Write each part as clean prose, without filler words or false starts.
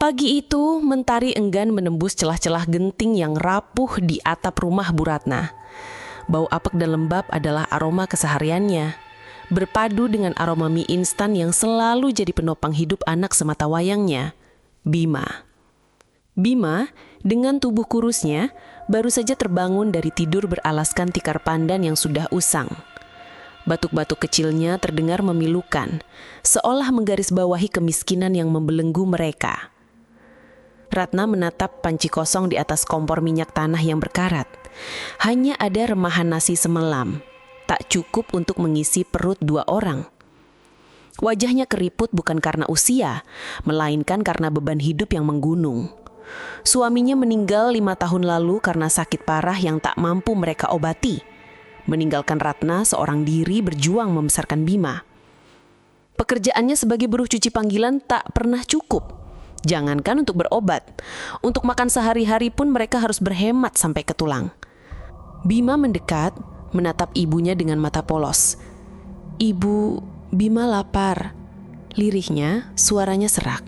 Pagi itu, Mentari enggan menembus celah-celah genting yang rapuh di atap rumah Bu Ratna. Bau apek dan lembab adalah aroma kesehariannya, berpadu dengan aroma mie instan yang selalu jadi penopang hidup anak semata wayangnya, Bima. Bima, dengan tubuh kurusnya, baru saja terbangun dari tidur beralaskan tikar pandan yang sudah usang. Batuk-batuk kecilnya terdengar memilukan, seolah menggarisbawahi kemiskinan yang membelenggu mereka. Ratna menatap panci kosong di atas kompor minyak tanah yang berkarat. Hanya ada remahan nasi semelam, tak cukup untuk mengisi perut 2 orang. Wajahnya keriput bukan karena usia, melainkan karena beban hidup yang menggunung. Suaminya meninggal 5 tahun lalu karena sakit parah yang tak mampu mereka obati, meninggalkan Ratna seorang diri berjuang membesarkan Bima. Pekerjaannya sebagai buruh cuci panggilan tak pernah cukup. Jangankan untuk berobat, untuk makan sehari-hari pun mereka harus berhemat sampai ke tulang. Bima mendekat, menatap ibunya dengan mata polos. "Ibu, Bima lapar," lirihnya, suaranya serak.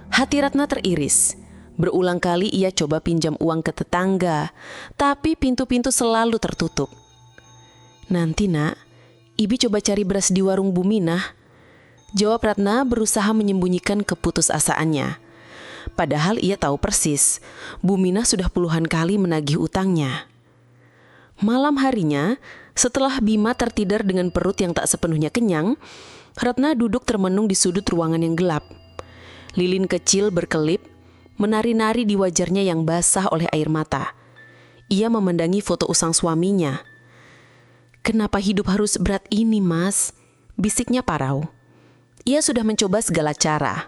Hati Ratna teriris. Berulang kali ia coba pinjam uang ke tetangga, tapi pintu-pintu selalu tertutup. "Nanti nak, Ibi coba cari beras di warung Bu Minah," jawab Ratna berusaha menyembunyikan keputusasaannya. Padahal ia tahu persis, Bu Minah sudah puluhan kali menagih utangnya. Malam harinya, setelah Bima tertidur dengan perut yang tak sepenuhnya kenyang, Ratna duduk termenung di sudut ruangan yang gelap. Lilin kecil berkelip, menari-nari di wajarnya yang basah oleh air mata. Ia memandangi foto usang suaminya. "Kenapa hidup harus berat ini, Mas?" bisiknya parau. Ia sudah mencoba segala cara,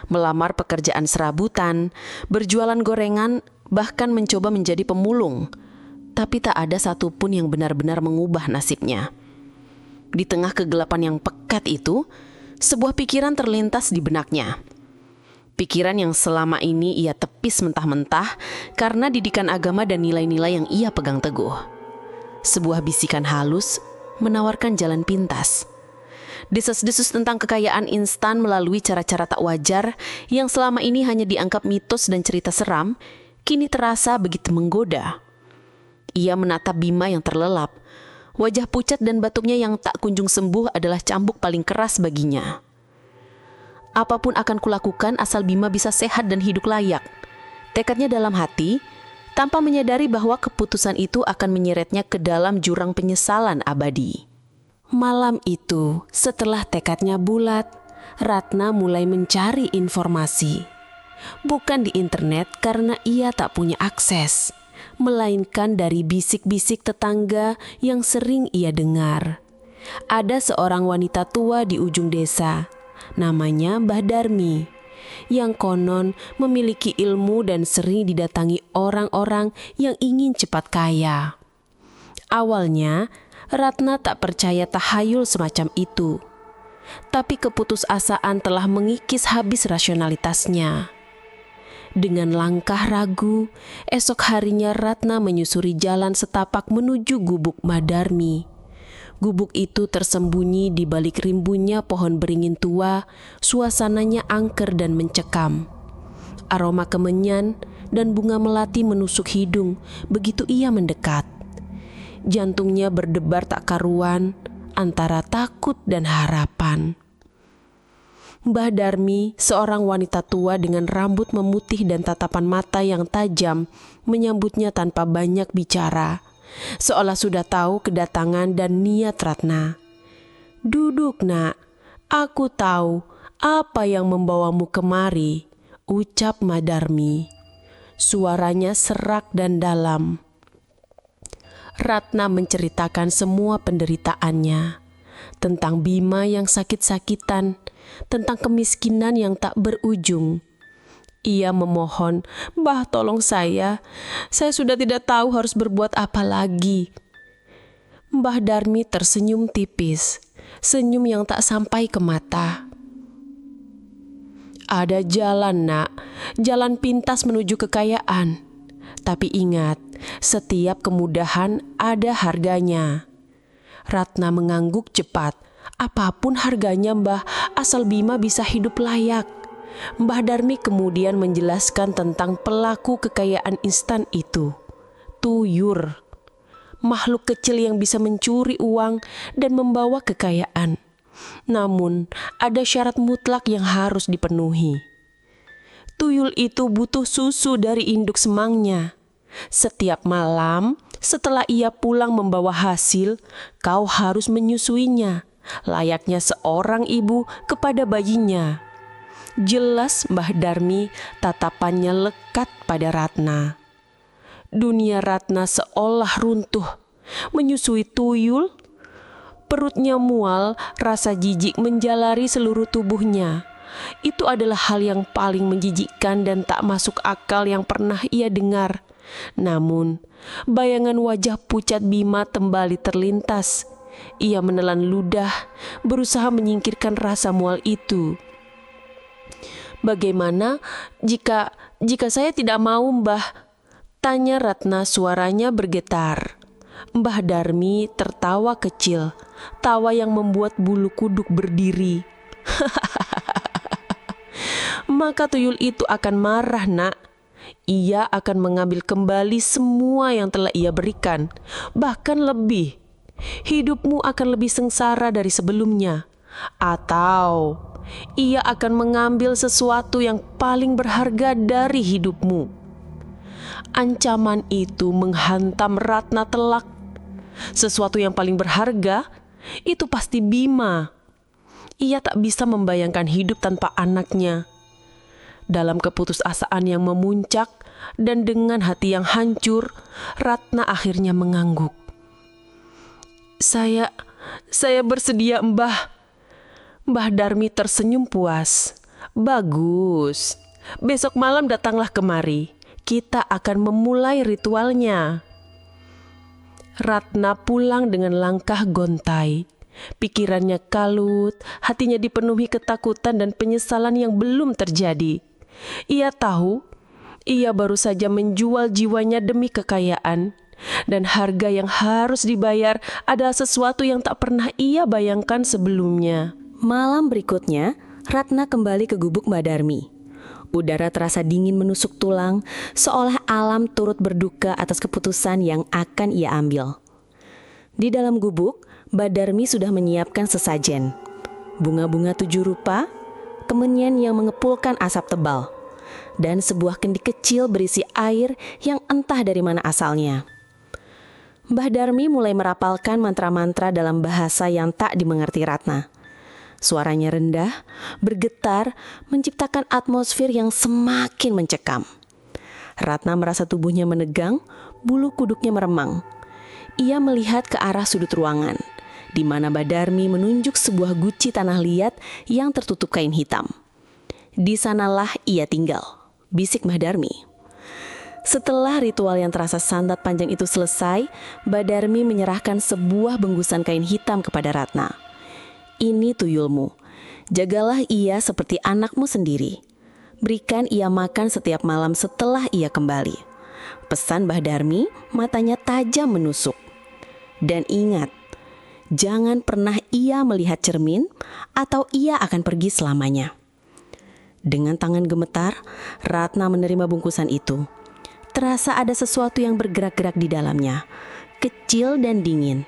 melamar pekerjaan serabutan, berjualan gorengan, bahkan mencoba menjadi pemulung. Tapi tak ada satupun yang benar-benar mengubah nasibnya. Di tengah kegelapan yang pekat itu, sebuah pikiran terlintas di benaknya. Pikiran yang selama ini ia tepis mentah-mentah karena didikan agama dan nilai-nilai yang ia pegang teguh. Sebuah bisikan halus menawarkan jalan pintas. Desas-desus tentang kekayaan instan melalui cara-cara tak wajar yang selama ini hanya dianggap mitos dan cerita seram, kini terasa begitu menggoda. Ia menatap Bima yang terlelap. Wajah pucat dan batuknya yang tak kunjung sembuh adalah cambuk paling keras baginya. "Apapun akan kulakukan asal Bima bisa sehat dan hidup layak," tekadnya dalam hati, tanpa menyadari bahwa keputusan itu akan menyeretnya ke dalam jurang penyesalan abadi. Malam itu, setelah tekadnya bulat, Ratna mulai mencari informasi. Bukan di internet karena ia tak punya akses, melainkan dari bisik-bisik tetangga yang sering ia dengar. Ada seorang wanita tua di ujung desa, namanya Mbah Darmi, yang konon memiliki ilmu dan sering didatangi orang-orang yang ingin cepat kaya. Awalnya, Ratna tak percaya tahayul semacam itu. Tapi keputusasaan telah mengikis habis rasionalitasnya. Dengan langkah ragu, esok harinya Ratna menyusuri jalan setapak menuju gubuk Madarmi. Gubuk itu tersembunyi di balik rimbunnya pohon beringin tua, suasananya angker dan mencekam. Aroma kemenyan dan bunga melati menusuk hidung begitu ia mendekat. Jantungnya berdebar tak karuan antara takut dan harapan. Mbah Darmi, seorang wanita tua dengan rambut memutih dan tatapan mata yang tajam, menyambutnya tanpa banyak bicara, seolah sudah tahu kedatangan dan niat Ratna. "Duduk, Nak. Aku tahu apa yang membawamu kemari," ucap Mbah Darmi. Suaranya serak dan dalam. Ratna menceritakan semua penderitaannya, tentang Bima yang sakit-sakitan, tentang kemiskinan yang tak berujung. Ia memohon, "Mbah, tolong saya sudah tidak tahu harus berbuat apa lagi." Mbah Darmi tersenyum tipis, senyum yang tak sampai ke mata. "Ada jalan, Nak, jalan pintas menuju kekayaan. Tapi ingat, setiap kemudahan ada harganya." Ratna mengangguk cepat. "Apapun harganya, Mbah, asal Bima bisa hidup layak." Mbah Darmi kemudian menjelaskan tentang pelaku kekayaan instan itu, tuyur. Makhluk kecil yang bisa mencuri uang dan membawa kekayaan. Namun, ada syarat mutlak yang harus dipenuhi. Tuyul itu butuh susu dari induk semangnya. Setiap malam, setelah ia pulang membawa hasil, kau harus menyusuinya, layaknya seorang ibu kepada bayinya. Jelas Mbah Darmi tatapannya lekat pada Ratna. Dunia Ratna seolah runtuh. Menyusui tuyul, perutnya mual, rasa jijik menjalari seluruh tubuhnya. Itu adalah hal yang paling menjijikkan dan tak masuk akal yang pernah ia dengar. Namun, bayangan wajah pucat Bima kembali terlintas. Ia menelan ludah, berusaha menyingkirkan rasa mual itu. "Bagaimana jika saya tidak mau, Mbah?" tanya Ratna, suaranya bergetar. Mbah Darmi tertawa kecil, tawa yang membuat bulu kuduk berdiri. "Maka tuyul itu akan marah, Nak. Ia akan mengambil kembali semua yang telah ia berikan, bahkan lebih. Hidupmu akan lebih sengsara dari sebelumnya. Atau ia akan mengambil sesuatu yang paling berharga dari hidupmu." Ancaman itu menghantam Ratna telak. Sesuatu yang paling berharga, itu pasti Bima. Ia tak bisa membayangkan hidup tanpa anaknya. Dalam keputusasaan yang memuncak dan dengan hati yang hancur, Ratna akhirnya mengangguk. Saya bersedia, Mbah." Mbah Darmi tersenyum puas. "Bagus. Besok malam datanglah kemari. Kita akan memulai ritualnya." Ratna pulang dengan langkah gontai. Pikirannya kalut, hatinya dipenuhi ketakutan dan penyesalan yang belum terjadi. Ia tahu, ia baru saja menjual jiwanya demi kekayaan, dan harga yang harus dibayar adalah sesuatu yang tak pernah ia bayangkan sebelumnya. Malam berikutnya, Ratna kembali ke gubuk Mbah Darmi. Udara terasa dingin menusuk tulang, seolah alam turut berduka atas keputusan yang akan ia ambil. Di dalam gubuk, Mbah Darmi sudah menyiapkan sesajen. Bunga-bunga 7 rupa, kemenyan yang mengepulkan asap tebal, dan sebuah kendi kecil berisi air yang entah dari mana asalnya. Mbah Darmi mulai merapalkan mantra-mantra dalam bahasa yang tak dimengerti Ratna. Suaranya rendah, bergetar, menciptakan atmosfer yang semakin mencekam. Ratna merasa tubuhnya menegang, bulu kuduknya meremang. Ia melihat ke arah sudut ruangan, di mana Mbah Darmi menunjuk sebuah guci tanah liat yang tertutup kain hitam. "Di sanalah ia tinggal," bisik Mbah Darmi. Setelah ritual yang terasa sangat panjang itu selesai, Mbah Darmi menyerahkan sebuah bungkusan kain hitam kepada Ratna. "Ini tuyulmu. Jagalah ia seperti anakmu sendiri. Berikan ia makan setiap malam setelah ia kembali," pesan Mbah Darmi, matanya tajam menusuk. "Dan ingat, jangan pernah ia melihat cermin atau ia akan pergi selamanya." Dengan tangan gemetar, Ratna menerima bungkusan itu. Terasa ada sesuatu yang bergerak-gerak di dalamnya, kecil dan dingin.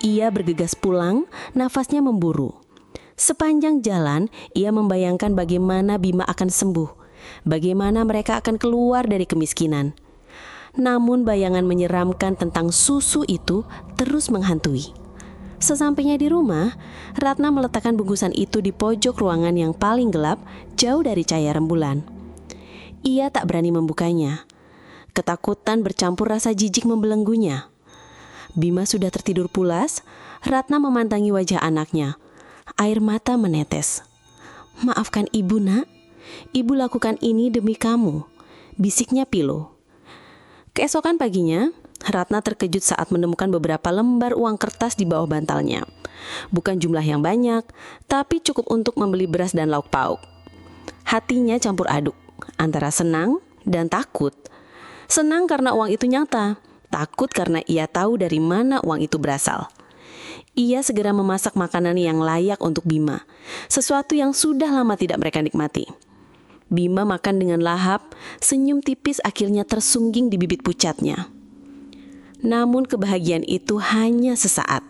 Ia bergegas pulang, nafasnya memburu. Sepanjang jalan, ia membayangkan bagaimana Bima akan sembuh, bagaimana mereka akan keluar dari kemiskinan. Namun bayangan menyeramkan tentang susu itu terus menghantui. Sesampainya di rumah, Ratna meletakkan bungkusan itu di pojok ruangan yang paling gelap, jauh dari cahaya rembulan. Ia tak berani membukanya. Ketakutan bercampur rasa jijik membelenggunya. Bima sudah tertidur pulas. Ratna memandangi wajah anaknya. Air mata menetes. "Maafkan ibu, Nak. Ibu lakukan ini demi kamu," bisiknya Pilo. Keesokan paginya, Ratna terkejut saat menemukan beberapa lembar uang kertas di bawah bantalnya. Bukan jumlah yang banyak, tapi cukup untuk membeli beras dan lauk pauk. Hatinya campur aduk antara senang dan takut. Senang karena uang itu nyata, takut karena ia tahu dari mana uang itu berasal. Ia segera memasak makanan yang layak untuk Bima, sesuatu yang sudah lama tidak mereka nikmati. Bima makan dengan lahap, senyum tipis akhirnya tersungging di bibit pucatnya. Namun kebahagiaan itu hanya sesaat.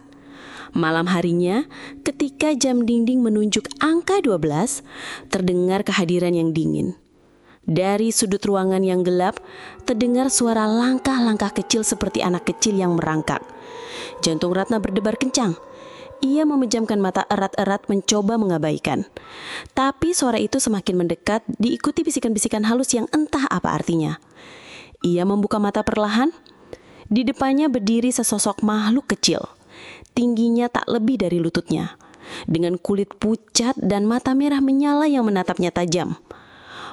Malam harinya, ketika jam dinding menunjuk angka 12, terdengar kehadiran yang dingin. Dari sudut ruangan yang gelap, terdengar suara langkah-langkah kecil seperti anak kecil yang merangkak. Jantung Ratna berdebar kencang. Ia memejamkan mata erat-erat mencoba mengabaikan. Tapi suara itu semakin mendekat, diikuti bisikan-bisikan halus yang entah apa artinya. Ia membuka mata perlahan. Di depannya berdiri sesosok makhluk kecil. Tingginya tak lebih dari lututnya. Dengan kulit pucat dan mata merah menyala yang menatapnya tajam.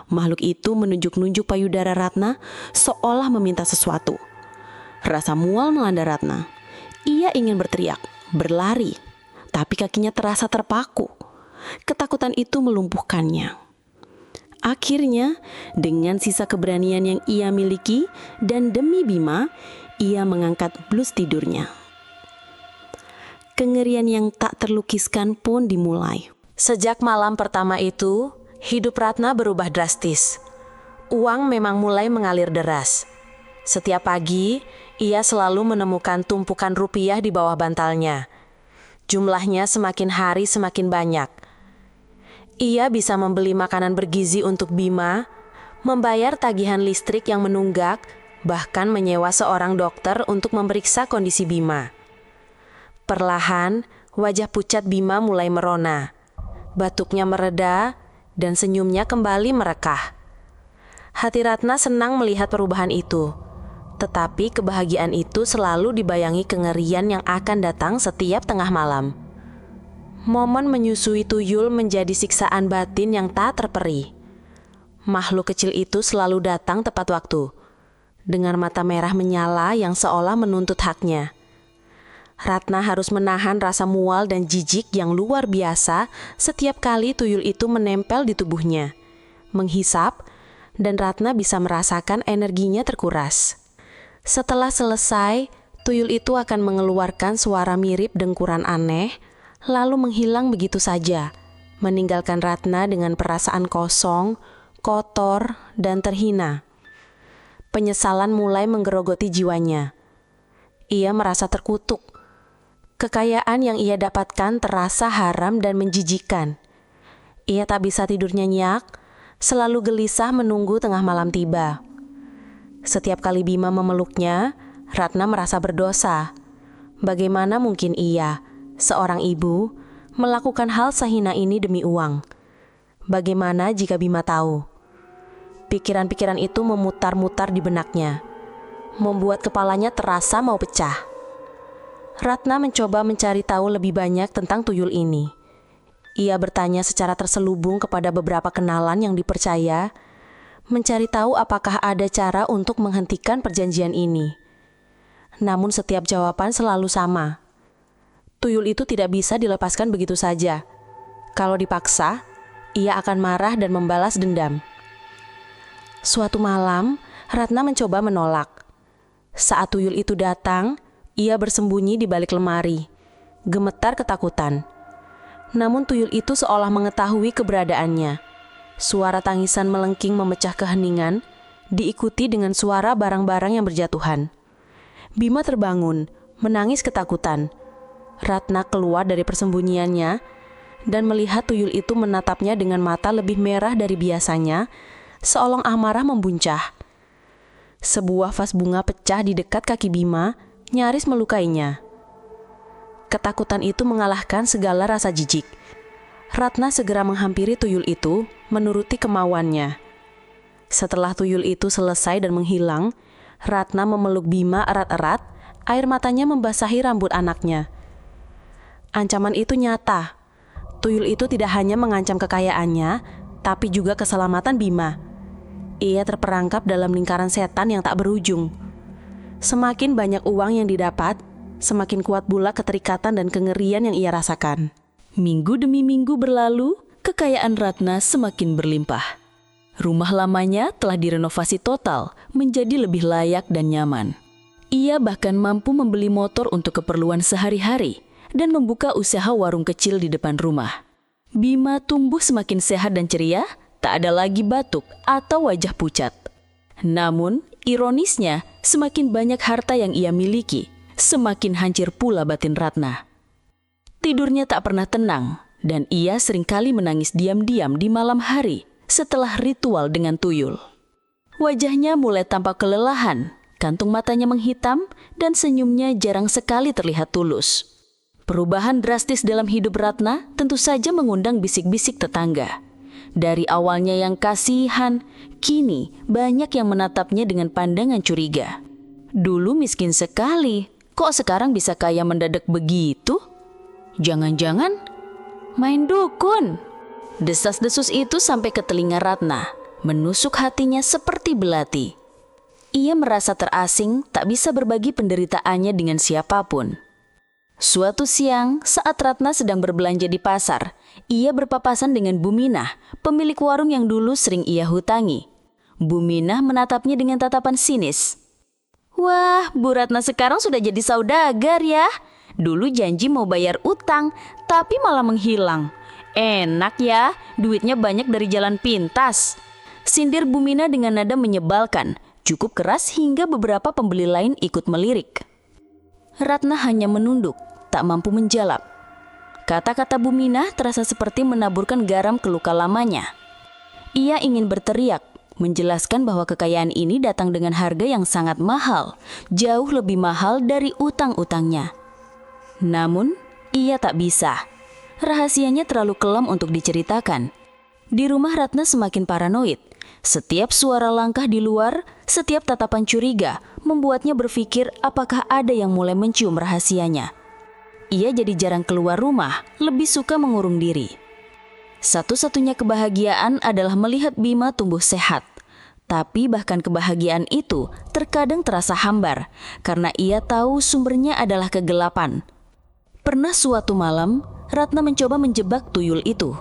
Makhluk itu menunjuk-nunjuk payudara Ratna seolah meminta sesuatu. Rasa mual melanda Ratna. Ia ingin berteriak, berlari. Tapi kakinya terasa terpaku. Ketakutan itu melumpuhkannya. Akhirnya, dengan sisa keberanian yang ia miliki dan demi Bima, ia mengangkat blus tidurnya. Kengerian yang tak terlukiskan pun dimulai. Sejak malam pertama itu, hidup Ratna berubah drastis. Uang memang mulai mengalir deras. Setiap pagi, ia selalu menemukan tumpukan rupiah di bawah bantalnya. Jumlahnya semakin hari semakin banyak. Ia bisa membeli makanan bergizi untuk Bima, membayar tagihan listrik yang menunggak, bahkan menyewa seorang dokter untuk memeriksa kondisi Bima. Perlahan, wajah pucat Bima mulai merona. Batuknya mereda dan senyumnya kembali merekah. Hati Ratna senang melihat perubahan itu. Tetapi kebahagiaan itu selalu dibayangi kengerian yang akan datang setiap tengah malam. Momen menyusui tuyul menjadi siksaan batin yang tak terperi. Makhluk kecil itu selalu datang tepat waktu, dengan mata merah menyala yang seolah menuntut haknya. Ratna harus menahan rasa mual dan jijik yang luar biasa setiap kali tuyul itu menempel di tubuhnya, menghisap, dan Ratna bisa merasakan energinya terkuras. Setelah selesai, tuyul itu akan mengeluarkan suara mirip dengkuran aneh, lalu menghilang begitu saja, meninggalkan Ratna dengan perasaan kosong, kotor, dan terhina. Penyesalan mulai menggerogoti jiwanya. Ia merasa terkutuk. Kekayaan yang ia dapatkan terasa haram dan menjijikan. Ia tak bisa tidur nyenyak, selalu gelisah menunggu tengah malam tiba. Setiap kali Bima memeluknya, Ratna merasa berdosa. Bagaimana mungkin ia, seorang ibu, melakukan hal sehina ini demi uang? Bagaimana jika Bima tahu? Pikiran-pikiran itu memutar-mutar di benaknya, membuat kepalanya terasa mau pecah. Ratna mencoba mencari tahu lebih banyak tentang tuyul ini. Ia bertanya secara terselubung kepada beberapa kenalan yang dipercaya, mencari tahu apakah ada cara untuk menghentikan perjanjian ini. Namun setiap jawaban selalu sama. Tuyul itu tidak bisa dilepaskan begitu saja. Kalau dipaksa, ia akan marah dan membalas dendam. Suatu malam, Ratna mencoba menolak. Saat tuyul itu datang, ia bersembunyi di balik lemari, gemetar ketakutan. Namun tuyul itu seolah mengetahui keberadaannya. Suara tangisan melengking memecah keheningan, diikuti dengan suara barang-barang yang berjatuhan. Bima terbangun, menangis ketakutan. Ratna keluar dari persembunyiannya dan melihat tuyul itu menatapnya dengan mata lebih merah dari biasanya, seolah amarah membuncah. Sebuah vas bunga pecah di dekat kaki Bima, nyaris melukainya. Ketakutan itu mengalahkan segala rasa jijik. Ratna segera menghampiri tuyul itu, menuruti kemauannya. Setelah tuyul itu selesai dan menghilang, Ratna memeluk Bima erat-erat, air matanya membasahi rambut anaknya. Ancaman itu nyata. Tuyul itu tidak hanya mengancam kekayaannya, tapi juga keselamatan Bima. Ia terperangkap dalam lingkaran setan yang tak berujung. Semakin banyak uang yang didapat, semakin kuat pula keterikatan dan kengerian yang ia rasakan. Minggu demi minggu berlalu, kekayaan Ratna semakin berlimpah. Rumah lamanya telah direnovasi total menjadi lebih layak dan nyaman. Ia bahkan mampu membeli motor untuk keperluan sehari-hari dan membuka usaha warung kecil di depan rumah. Bima tumbuh semakin sehat dan ceria tak ada lagi batuk atau wajah pucat. Namun, ironisnya, semakin banyak harta yang ia miliki, semakin hancur pula batin Ratna. Tidurnya tak pernah tenang, dan ia seringkali menangis diam-diam di malam hari setelah ritual dengan tuyul. Wajahnya mulai tampak kelelahan, kantung matanya menghitam, dan senyumnya jarang sekali terlihat tulus. Perubahan drastis dalam hidup Ratna tentu saja mengundang bisik-bisik tetangga. Dari awalnya yang kasihan, kini banyak yang menatapnya dengan pandangan curiga. Dulu miskin sekali, kok sekarang bisa kaya mendadak begitu? Jangan-jangan main dukun. Desas-desus itu sampai ke telinga Ratna, menusuk hatinya seperti belati. Ia merasa terasing, tak bisa berbagi penderitaannya dengan siapapun. Suatu siang, saat Ratna sedang berbelanja di pasar, ia berpapasan dengan Buminah, pemilik warung yang dulu sering ia hutangi. Buminah menatapnya dengan tatapan sinis. "Wah, Bu Ratna sekarang sudah jadi saudagar ya. Dulu janji mau bayar utang, tapi malah menghilang. Enak ya, duitnya banyak dari jalan pintas." Sindir Buminah dengan nada menyebalkan, cukup keras hingga beberapa pembeli lain ikut melirik. Ratna hanya menunduk, tak mampu menjawab. Kata-kata Buminah terasa seperti menaburkan garam ke luka lamanya. Ia ingin berteriak, menjelaskan bahwa kekayaan ini datang dengan harga yang sangat mahal, jauh lebih mahal dari utang-utangnya. Namun, ia tak bisa. Rahasianya terlalu kelam untuk diceritakan. Di rumah Ratna semakin paranoid. Setiap suara langkah di luar, setiap tatapan curiga, membuatnya berpikir apakah ada yang mulai mencium rahasianya. Ia jadi jarang keluar rumah, lebih suka mengurung diri. Satu-satunya kebahagiaan adalah melihat Bima tumbuh sehat. Tapi bahkan kebahagiaan itu terkadang terasa hambar, karena ia tahu sumbernya adalah kegelapan. Pernah suatu malam, Ratna mencoba menjebak tuyul itu.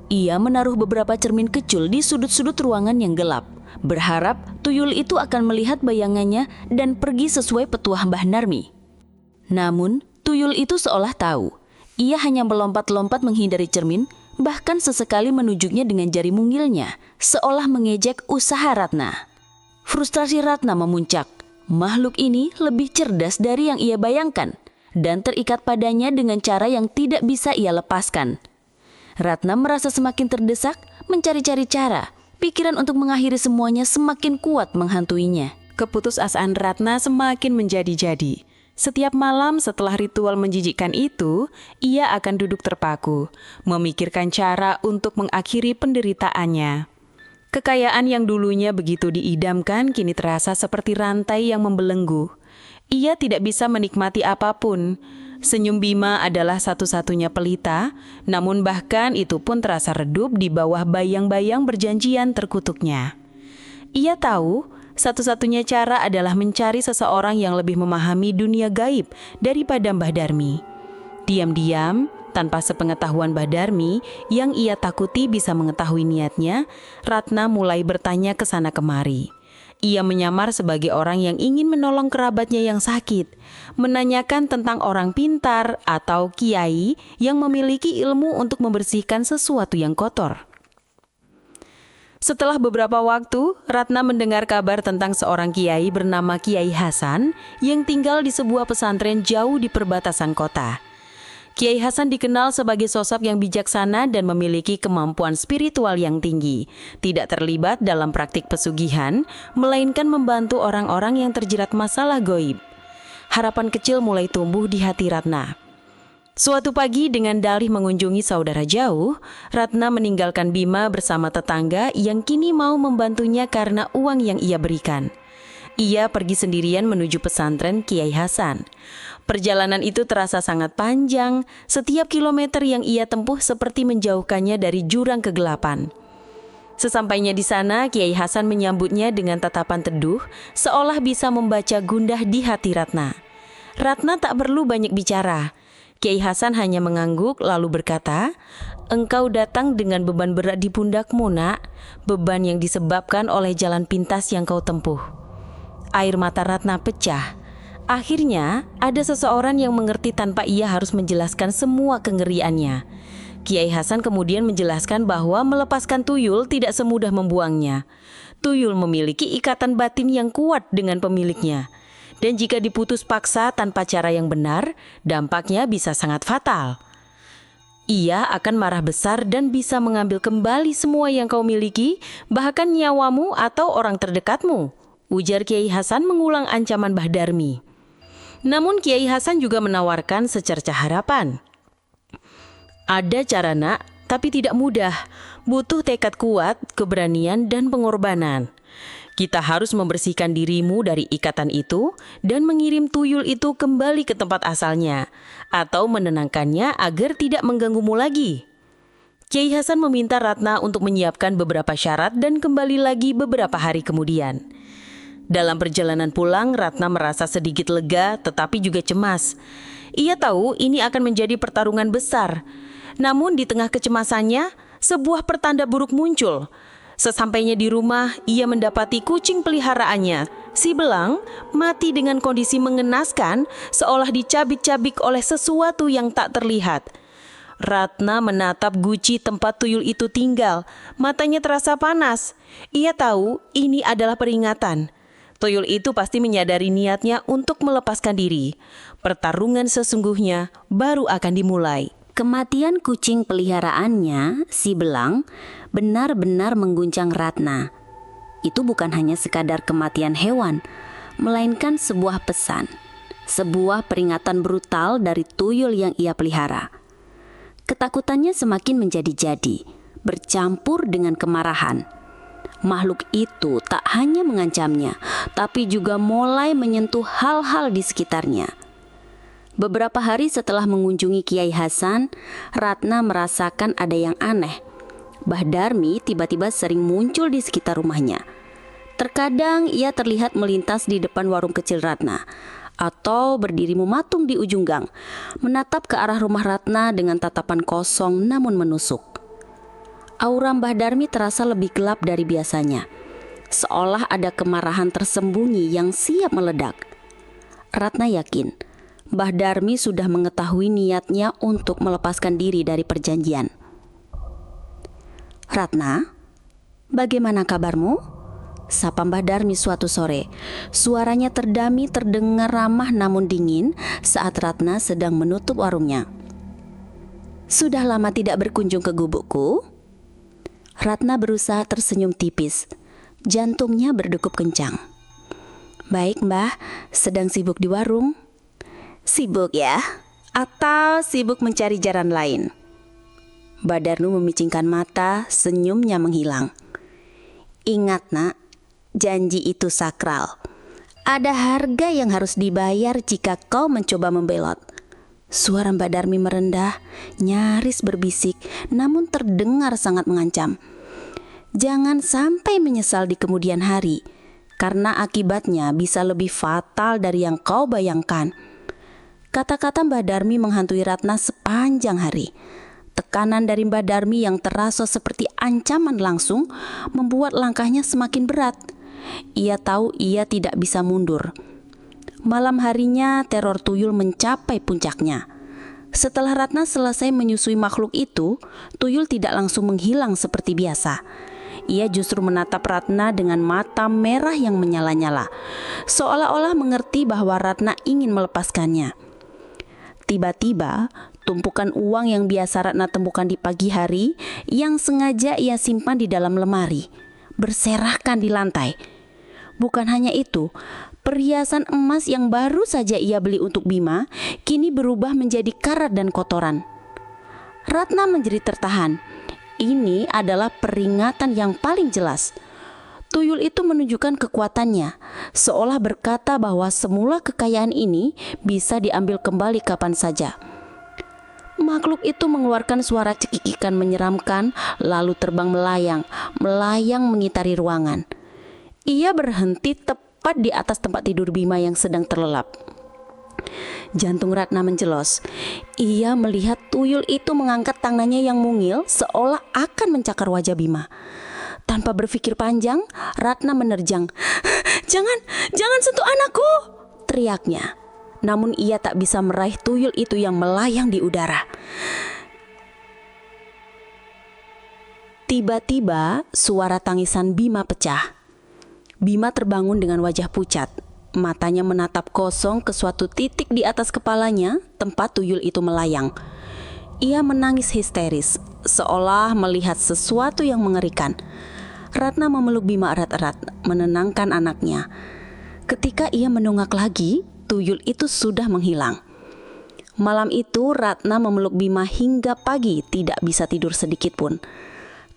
Ia menaruh beberapa cermin kecil di sudut-sudut ruangan yang gelap, berharap tuyul itu akan melihat bayangannya dan pergi sesuai petuah Mbah Narmi. Namun, tuyul itu seolah tahu. Ia hanya melompat-lompat menghindari cermin, bahkan sesekali menunjuknya dengan jari mungilnya, seolah mengejek usaha Ratna. Frustrasi Ratna memuncak. Makhluk ini lebih cerdas dari yang ia bayangkan, dan terikat padanya dengan cara yang tidak bisa ia lepaskan. Ratna merasa semakin terdesak, mencari-cari cara. Pikiran untuk mengakhiri semuanya semakin kuat menghantuinya. Keputusasaan Ratna semakin menjadi-jadi. Setiap malam setelah ritual menjijikkan itu, ia akan duduk terpaku, memikirkan cara untuk mengakhiri penderitaannya. Kekayaan yang dulunya begitu diidamkan kini terasa seperti rantai yang membelenggu. Ia tidak bisa menikmati apapun. Senyum Bima adalah satu-satunya pelita, namun bahkan itu pun terasa redup di bawah bayang-bayang berjanjian terkutuknya. Ia tahu, satu-satunya cara adalah mencari seseorang yang lebih memahami dunia gaib daripada Mbah Darmi. Diam-diam, tanpa sepengetahuan Mbah Darmi yang ia takuti bisa mengetahui niatnya, Ratna mulai bertanya ke sana kemari. Ia menyamar sebagai orang yang ingin menolong kerabatnya yang sakit, menanyakan tentang orang pintar atau kiai yang memiliki ilmu untuk membersihkan sesuatu yang kotor. Setelah beberapa waktu, Ratna mendengar kabar tentang seorang kiai bernama Kiai Hasan yang tinggal di sebuah pesantren jauh di perbatasan kota. Kiai Hasan dikenal sebagai sosok yang bijaksana dan memiliki kemampuan spiritual yang tinggi, tidak terlibat dalam praktik pesugihan, melainkan membantu orang-orang yang terjerat masalah gaib. Harapan kecil mulai tumbuh di hati Ratna. Suatu pagi dengan dalih mengunjungi saudara jauh, Ratna meninggalkan Bima bersama tetangga yang kini mau membantunya karena uang yang ia berikan. Ia pergi sendirian menuju pesantren Kiai Hasan. Perjalanan itu terasa sangat panjang, setiap kilometer yang ia tempuh seperti menjauhkannya dari jurang kegelapan. Sesampainya di sana, Kiai Hasan menyambutnya dengan tatapan teduh, seolah bisa membaca gundah di hati Ratna. Ratna tak perlu banyak bicara. Kiai Hasan hanya mengangguk lalu berkata, "Engkau datang dengan beban berat di pundakmu, Nak, beban yang disebabkan oleh jalan pintas yang kau tempuh." Air mata Ratna pecah. Akhirnya, ada seseorang yang mengerti tanpa ia harus menjelaskan semua kengeriannya. Kiai Hasan kemudian menjelaskan bahwa melepaskan tuyul tidak semudah membuangnya. Tuyul memiliki ikatan batin yang kuat dengan pemiliknya. Dan jika diputus paksa tanpa cara yang benar, dampaknya bisa sangat fatal. Ia akan marah besar dan bisa mengambil kembali semua yang kau miliki, bahkan nyawamu atau orang terdekatmu, ujar Kiai Hasan mengulang ancaman Mbah Darmi. Namun Kiai Hasan juga menawarkan secercah harapan. Ada cara nak, tapi tidak mudah. Butuh tekad kuat, keberanian, dan pengorbanan. Kita harus membersihkan dirimu dari ikatan itu dan mengirim tuyul itu kembali ke tempat asalnya, atau menenangkannya agar tidak mengganggumu lagi. Kiai Hasan meminta Ratna untuk menyiapkan beberapa syarat dan kembali lagi beberapa hari kemudian. Dalam perjalanan pulang, Ratna merasa sedikit lega tetapi juga cemas. Ia tahu ini akan menjadi pertarungan besar. Namun di tengah kecemasannya, sebuah pertanda buruk muncul. Sesampainya di rumah, ia mendapati kucing peliharaannya, si belang, mati dengan kondisi mengenaskan seolah dicabik-cabik oleh sesuatu yang tak terlihat. Ratna menatap guci tempat tuyul itu tinggal. Matanya terasa panas. Ia tahu ini adalah peringatan. Tuyul itu pasti menyadari niatnya untuk melepaskan diri. Pertarungan sesungguhnya baru akan dimulai. Kematian kucing peliharaannya, si belang, benar-benar mengguncang Ratna. Itu bukan hanya sekadar kematian hewan, melainkan sebuah pesan, sebuah peringatan brutal dari tuyul yang ia pelihara. Ketakutannya semakin menjadi-jadi, bercampur dengan kemarahan. Makhluk itu tak hanya mengancamnya, tapi juga mulai menyentuh hal-hal di sekitarnya. Beberapa hari setelah mengunjungi Kiai Hasan, Ratna merasakan ada yang aneh. Mbah Darmi tiba-tiba sering muncul di sekitar rumahnya. Terkadang ia terlihat melintas di depan warung kecil Ratna, atau berdiri mematung di ujung gang, menatap ke arah rumah Ratna dengan tatapan kosong namun menusuk. Aura Mbah Darmi terasa lebih gelap dari biasanya, seolah ada kemarahan tersembunyi yang siap meledak. Ratna yakin Mbah Darmi sudah mengetahui niatnya untuk melepaskan diri dari perjanjian. "Ratna, bagaimana kabarmu?" sapa Mbah Darmi suatu sore. Suaranya terdami terdengar ramah namun dingin saat Ratna sedang menutup warungnya. "Sudah lama tidak berkunjung ke gubukku?" Ratna berusaha tersenyum tipis. Jantungnya berdegup kencang. "Baik Mbah, sedang sibuk di warung." "Sibuk ya? Atau sibuk mencari jalan lain?" Mbah Darmi memicingkan mata, senyumnya menghilang. "Ingat nak, janji itu sakral. Ada harga yang harus dibayar jika kau mencoba membelot." Suara Mbah Darmi merendah, nyaris berbisik, namun terdengar sangat mengancam. "Jangan sampai menyesal di kemudian hari, karena akibatnya bisa lebih fatal dari yang kau bayangkan." Kata-kata Mbah Darmi menghantui Ratna sepanjang hari. Tekanan dari Mbah Darmi yang terasa seperti ancaman langsung membuat langkahnya semakin berat. Ia tahu ia tidak bisa mundur. Malam harinya teror tuyul mencapai puncaknya. Setelah Ratna selesai menyusui makhluk itu, tuyul tidak langsung menghilang seperti biasa. Ia justru menatap Ratna dengan mata merah yang menyala-nyala, seolah-olah mengerti bahwa Ratna ingin melepaskannya. Tiba-tiba, tumpukan uang yang biasa Ratna temukan di pagi hari, yang sengaja ia simpan di dalam lemari, berserakan di lantai. Bukan hanya itu, perhiasan emas yang baru saja ia beli untuk Bima, kini berubah menjadi karat dan kotoran. Ratna menjerit tertahan. Ini adalah peringatan yang paling jelas. Tuyul itu menunjukkan kekuatannya, seolah berkata bahwa semula kekayaan ini bisa diambil kembali kapan saja. Makhluk itu mengeluarkan suara cekikikan menyeramkan, lalu terbang melayang mengitari ruangan. Ia berhenti tepat di atas tempat tidur Bima yang sedang terlelap. Jantung Ratna menjelos. Ia melihat tuyul itu mengangkat tangannya yang mungil, seolah akan mencakar wajah Bima. Tanpa berpikir panjang, Ratna menerjang. Jangan sentuh anakku!" teriaknya. Namun ia tak bisa meraih tuyul itu yang melayang di udara. Tiba-tiba suara tangisan Bima pecah. Bima terbangun dengan wajah pucat. Matanya menatap kosong ke suatu titik di atas kepalanya, tempat tuyul itu melayang. Ia menangis histeris, seolah melihat sesuatu yang mengerikan. Ratna memeluk Bima erat-erat, menenangkan anaknya. Ketika ia mendongak lagi, tuyul itu sudah menghilang. Malam itu Ratna memeluk Bima hingga pagi, tidak bisa tidur sedikit pun.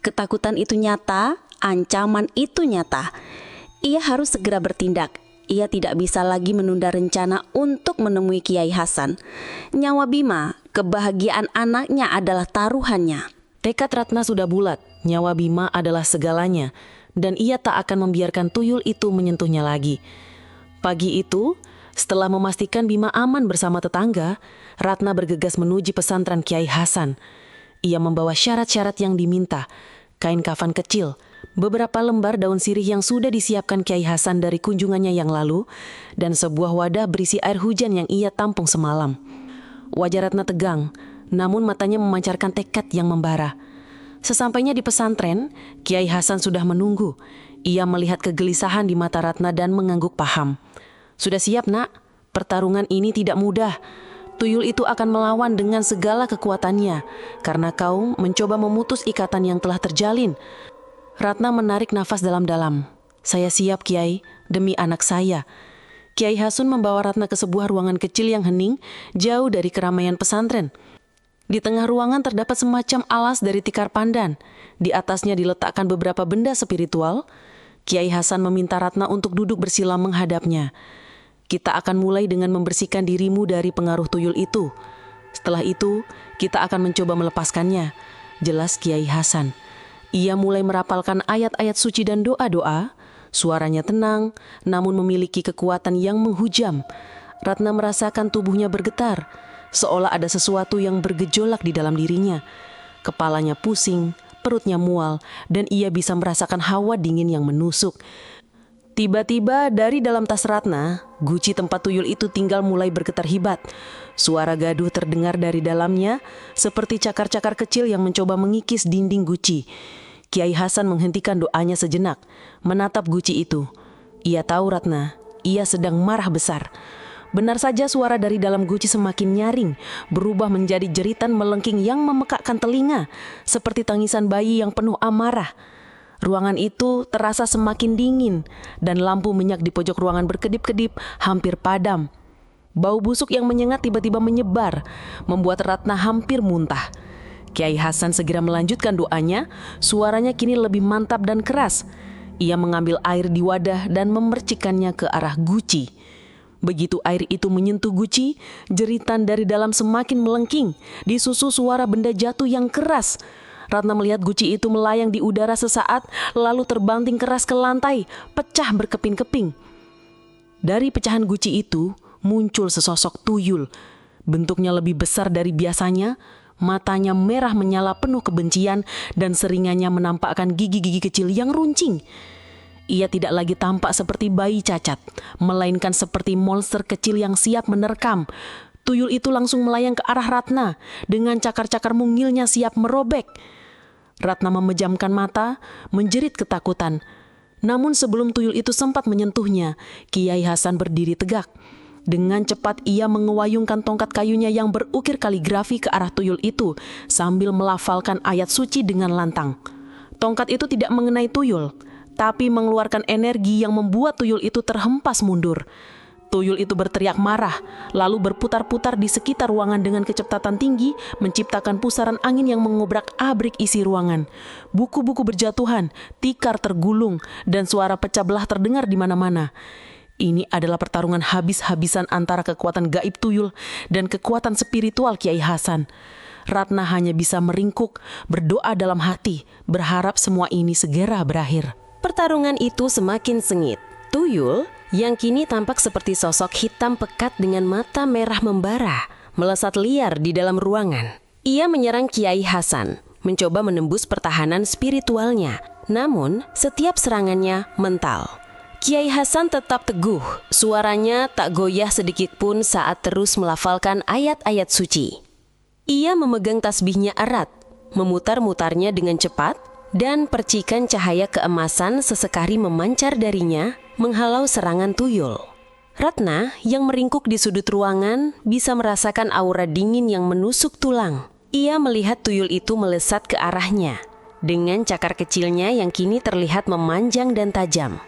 Ketakutan itu nyata, ancaman itu nyata. Ia harus segera bertindak. Ia tidak bisa lagi menunda rencana untuk menemui Kiai Hasan. Nyawa Bima, kebahagiaan anaknya adalah taruhannya. Tekad Ratna sudah bulat, nyawa Bima adalah segalanya, dan ia tak akan membiarkan tuyul itu menyentuhnya lagi. Pagi itu, setelah memastikan Bima aman bersama tetangga, Ratna bergegas menuju pesantren Kiai Hasan. Ia membawa syarat-syarat yang diminta, kain kafan kecil, beberapa lembar daun sirih yang sudah disiapkan Kiai Hasan dari kunjungannya yang lalu, dan sebuah wadah berisi air hujan yang ia tampung semalam. Wajah Ratna tegang, namun matanya memancarkan tekad yang membara. Sesampainya di pesantren, Kiai Hasan sudah menunggu. Ia melihat kegelisahan di mata Ratna dan mengangguk paham. "Sudah siap, Nak? Pertarungan ini tidak mudah. Tuyul itu akan melawan dengan segala kekuatannya, karena kau mencoba memutus ikatan yang telah terjalin." Ratna menarik nafas dalam-dalam. "Saya siap, Kiai, demi anak saya." Kiai Hasan membawa Ratna ke sebuah ruangan kecil yang hening, jauh dari keramaian pesantren. Di tengah ruangan terdapat semacam alas dari tikar pandan. Di atasnya diletakkan beberapa benda spiritual. Kiai Hasan meminta Ratna untuk duduk bersila menghadapnya. "Kita akan mulai dengan membersihkan dirimu dari pengaruh tuyul itu. Setelah itu, kita akan mencoba melepaskannya," jelas Kiai Hasan. Ia mulai merapalkan ayat-ayat suci dan doa-doa. Suaranya tenang, namun memiliki kekuatan yang menghujam. Ratna merasakan tubuhnya bergetar, seolah ada sesuatu yang bergejolak di dalam dirinya. Kepalanya pusing, perutnya mual, dan ia bisa merasakan hawa dingin yang menusuk. Tiba-tiba dari dalam tas Ratna, guci tempat tuyul itu tinggal mulai bergetar hebat. Suara gaduh terdengar dari dalamnya, seperti cakar-cakar kecil yang mencoba mengikis dinding guci. Kiai Hasan menghentikan doanya sejenak, menatap guci itu. Ia tahu Ratna, ia sedang marah besar. Benar saja suara dari dalam guci semakin nyaring, berubah menjadi jeritan melengking yang memekakkan telinga, seperti tangisan bayi yang penuh amarah. Ruangan itu terasa semakin dingin, dan lampu minyak di pojok ruangan berkedip-kedip hampir padam. Bau busuk yang menyengat tiba-tiba menyebar, membuat Ratna hampir muntah. Kiai Hasan segera melanjutkan doanya, suaranya kini lebih mantap dan keras. Ia mengambil air di wadah dan memercikannya ke arah guci. Begitu air itu menyentuh guci, jeritan dari dalam semakin melengking, disusul suara benda jatuh yang keras. Ratna melihat guci itu melayang di udara sesaat, lalu terbanting keras ke lantai, pecah berkeping-keping. Dari pecahan guci itu, muncul sesosok tuyul. Bentuknya lebih besar dari biasanya, matanya merah menyala penuh kebencian, dan seringannya menampakkan gigi-gigi kecil yang runcing. Ia tidak lagi tampak seperti bayi cacat, melainkan seperti monster kecil yang siap menerkam. Tuyul itu langsung melayang ke arah Ratna, dengan cakar-cakar mungilnya siap merobek. Ratna memejamkan mata, menjerit ketakutan. Namun sebelum tuyul itu sempat menyentuhnya, Kiai Hasan berdiri tegak. Dengan cepat ia mengewayungkan tongkat kayunya yang berukir kaligrafi ke arah tuyul itu, sambil melafalkan ayat suci dengan lantang. Tongkat itu tidak mengenai tuyul, tapi mengeluarkan energi yang membuat tuyul itu terhempas mundur. Tuyul itu berteriak marah, lalu berputar-putar di sekitar ruangan dengan kecepatan tinggi, menciptakan pusaran angin yang mengobrak-abrik isi ruangan. Buku-buku berjatuhan, tikar tergulung, dan suara pecah belah terdengar di mana-mana. Ini adalah pertarungan habis-habisan antara kekuatan gaib tuyul dan kekuatan spiritual Kiai Hasan. Ratna hanya bisa meringkuk, berdoa dalam hati, berharap semua ini segera berakhir. Pertarungan itu semakin sengit. Tuyul yang kini tampak seperti sosok hitam pekat dengan mata merah membara, melesat liar di dalam ruangan. Ia menyerang Kiai Hasan, mencoba menembus pertahanan spiritualnya. Namun, setiap serangannya mental. Kiai Hasan tetap teguh, suaranya tak goyah sedikit pun saat terus melafalkan ayat-ayat suci. Ia memegang tasbihnya erat, memutar-mutarnya dengan cepat, dan percikan cahaya keemasan sesekali memancar darinya, menghalau serangan tuyul. Ratna yang meringkuk di sudut ruangan bisa merasakan aura dingin yang menusuk tulang. Ia melihat tuyul itu melesat ke arahnya, dengan cakar kecilnya yang kini terlihat memanjang dan tajam.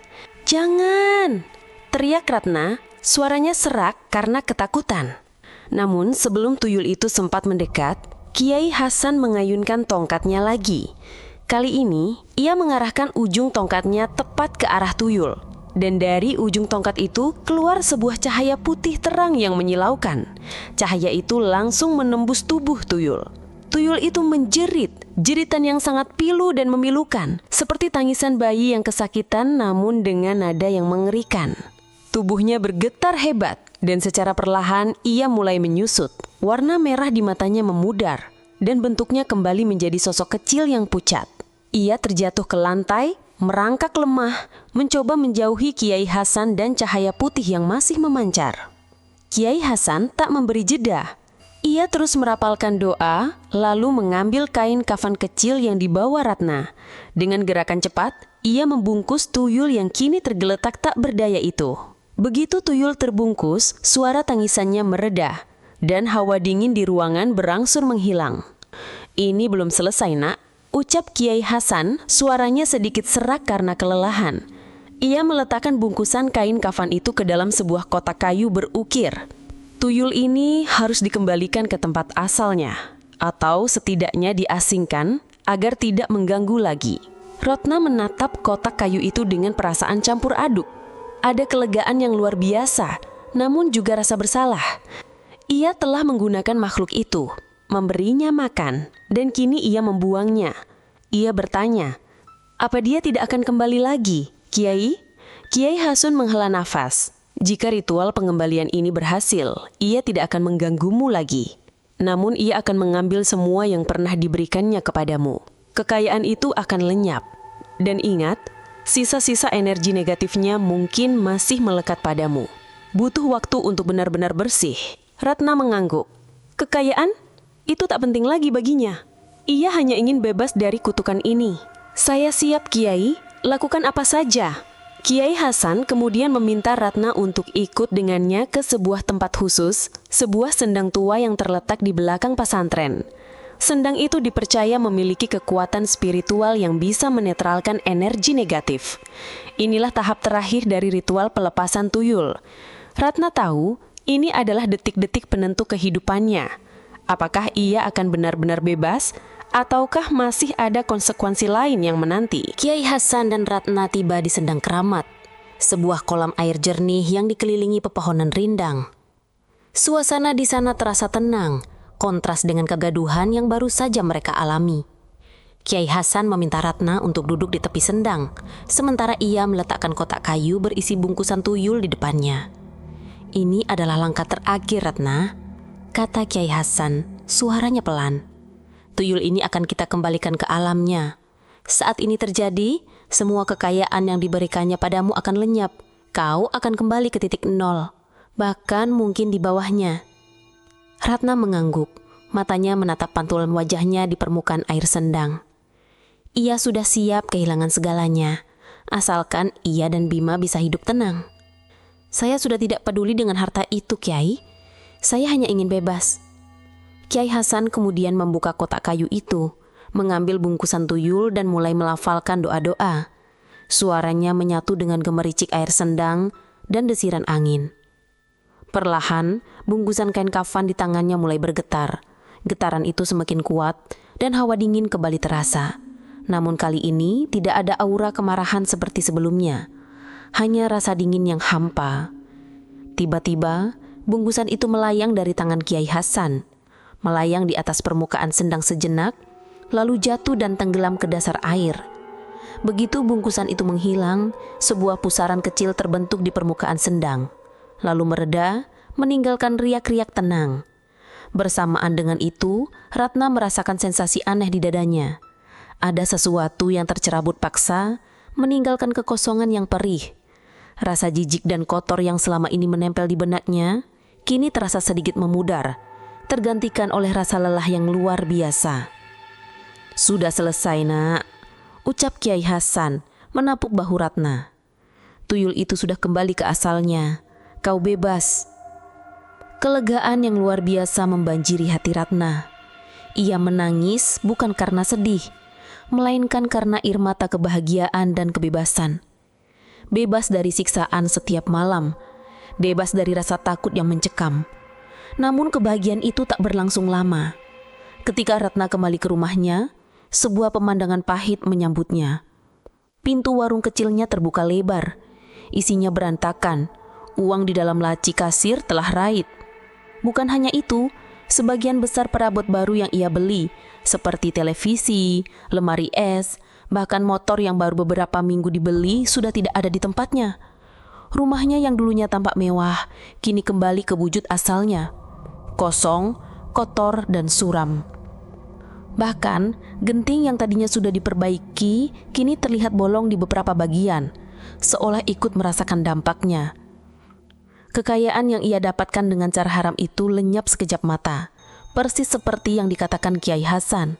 "Jangan!" teriak Ratna, suaranya serak karena ketakutan. Namun sebelum tuyul itu sempat mendekat, Kiai Hasan mengayunkan tongkatnya lagi. Kali ini, ia mengarahkan ujung tongkatnya tepat ke arah tuyul. Dan dari ujung tongkat itu keluar sebuah cahaya putih terang yang menyilaukan. Cahaya itu langsung menembus tubuh tuyul. Tuyul itu menjerit, jeritan yang sangat pilu dan memilukan, seperti tangisan bayi yang kesakitan namun dengan nada yang mengerikan. Tubuhnya bergetar hebat dan secara perlahan ia mulai menyusut. Warna merah di matanya memudar dan bentuknya kembali menjadi sosok kecil yang pucat. Ia terjatuh ke lantai, merangkak lemah, mencoba menjauhi Kiai Hasan dan cahaya putih yang masih memancar. Kiai Hasan tak memberi jeda. Ia terus merapalkan doa, lalu mengambil kain kafan kecil yang dibawa Ratna. Dengan gerakan cepat, ia membungkus tuyul yang kini tergeletak tak berdaya itu. Begitu tuyul terbungkus, suara tangisannya mereda, dan hawa dingin di ruangan berangsur menghilang. "Ini belum selesai, Nak," ucap Kiai Hasan, suaranya sedikit serak karena kelelahan. Ia meletakkan bungkusan kain kafan itu ke dalam sebuah kotak kayu berukir. "Tuyul ini harus dikembalikan ke tempat asalnya, atau setidaknya diasingkan agar tidak mengganggu lagi." Ratna menatap kotak kayu itu dengan perasaan campur aduk. Ada kelegaan yang luar biasa, namun juga rasa bersalah. Ia telah menggunakan makhluk itu, memberinya makan, dan kini ia membuangnya. Ia bertanya, "Apa dia tidak akan kembali lagi, Kiai?" Kiai Hasan menghela nafas. "Jika ritual pengembalian ini berhasil, ia tidak akan mengganggumu lagi. Namun ia akan mengambil semua yang pernah diberikannya kepadamu. Kekayaan itu akan lenyap. Dan ingat, sisa-sisa energi negatifnya mungkin masih melekat padamu. Butuh waktu untuk benar-benar bersih." Ratna mengangguk. Kekayaan? Itu tak penting lagi baginya. Ia hanya ingin bebas dari kutukan ini. "Saya siap, Kiai. Lakukan apa saja." Kiai Hasan kemudian meminta Ratna untuk ikut dengannya ke sebuah tempat khusus, sebuah sendang tua yang terletak di belakang pesantren. Sendang itu dipercaya memiliki kekuatan spiritual yang bisa menetralkan energi negatif. Inilah tahap terakhir dari ritual pelepasan tuyul. Ratna tahu ini adalah detik-detik penentu kehidupannya. Apakah ia akan benar-benar bebas, ataukah masih ada konsekuensi lain yang menanti? Kiai Hasan dan Ratna tiba di Sendang Keramat, sebuah kolam air jernih yang dikelilingi pepohonan rindang. Suasana di sana terasa tenang, kontras dengan kegaduhan yang baru saja mereka alami. Kiai Hasan meminta Ratna untuk duduk di tepi sendang, sementara ia meletakkan kotak kayu berisi bungkusan tuyul di depannya. "Ini adalah langkah terakhir, Ratna," kata Kiai Hasan, suaranya pelan. "Tuyul ini akan kita kembalikan ke alamnya. Saat ini terjadi, semua kekayaan yang diberikannya padamu akan lenyap. Kau akan kembali ke titik nol, bahkan mungkin di bawahnya." Ratna mengangguk, matanya menatap pantulan wajahnya di permukaan air sendang. Ia sudah siap kehilangan segalanya, asalkan ia dan Bima bisa hidup tenang. "Saya sudah tidak peduli dengan harta itu, Kiai. Saya hanya ingin bebas." Kiai Hasan kemudian membuka kotak kayu itu, mengambil bungkusan tuyul dan mulai melafalkan doa-doa. Suaranya menyatu dengan gemericik air sendang dan desiran angin. Perlahan, bungkusan kain kafan di tangannya mulai bergetar. Getaran itu semakin kuat dan hawa dingin kembali terasa. Namun kali ini tidak ada aura kemarahan seperti sebelumnya. Hanya rasa dingin yang hampa. Tiba-tiba, bungkusan itu melayang dari tangan Kiai Hasan. Melayang di atas permukaan sendang sejenak, lalu jatuh dan tenggelam ke dasar air. Begitu bungkusan itu menghilang, sebuah pusaran kecil terbentuk di permukaan sendang. Lalu mereda, meninggalkan riak-riak tenang. Bersamaan dengan itu, Ratna merasakan sensasi aneh di dadanya. Ada sesuatu yang tercerabut paksa, meninggalkan kekosongan yang perih. Rasa jijik dan kotor yang selama ini menempel di benaknya, kini terasa sedikit memudar, tergantikan oleh rasa lelah yang luar biasa. "Sudah selesai, Nak," ucap Kiai Hasan menapuk bahu Ratna. Tuyul itu sudah kembali ke asalnya. Kau bebas. Kelegaan yang luar biasa membanjiri hati Ratna. Ia menangis bukan karena sedih, melainkan karena air mata kebahagiaan dan kebebasan. Bebas dari siksaan setiap malam, bebas dari rasa takut yang mencekam. Namun kebahagiaan itu tak berlangsung lama. Ketika Ratna kembali ke rumahnya, sebuah pemandangan pahit menyambutnya. Pintu warung kecilnya terbuka lebar. Isinya berantakan. Uang di dalam laci kasir telah raib. Bukan hanya itu, sebagian besar perabot baru yang ia beli, seperti televisi, lemari es, bahkan motor yang baru beberapa minggu dibeli sudah tidak ada di tempatnya. Rumahnya yang dulunya tampak mewah, kini kembali ke wujud asalnya. Kosong, kotor, dan suram. Bahkan, genting yang tadinya sudah diperbaiki, kini terlihat bolong di beberapa bagian, seolah ikut merasakan dampaknya. Kekayaan yang ia dapatkan dengan cara haram itu lenyap sekejap mata, persis seperti yang dikatakan Kiai Hasan.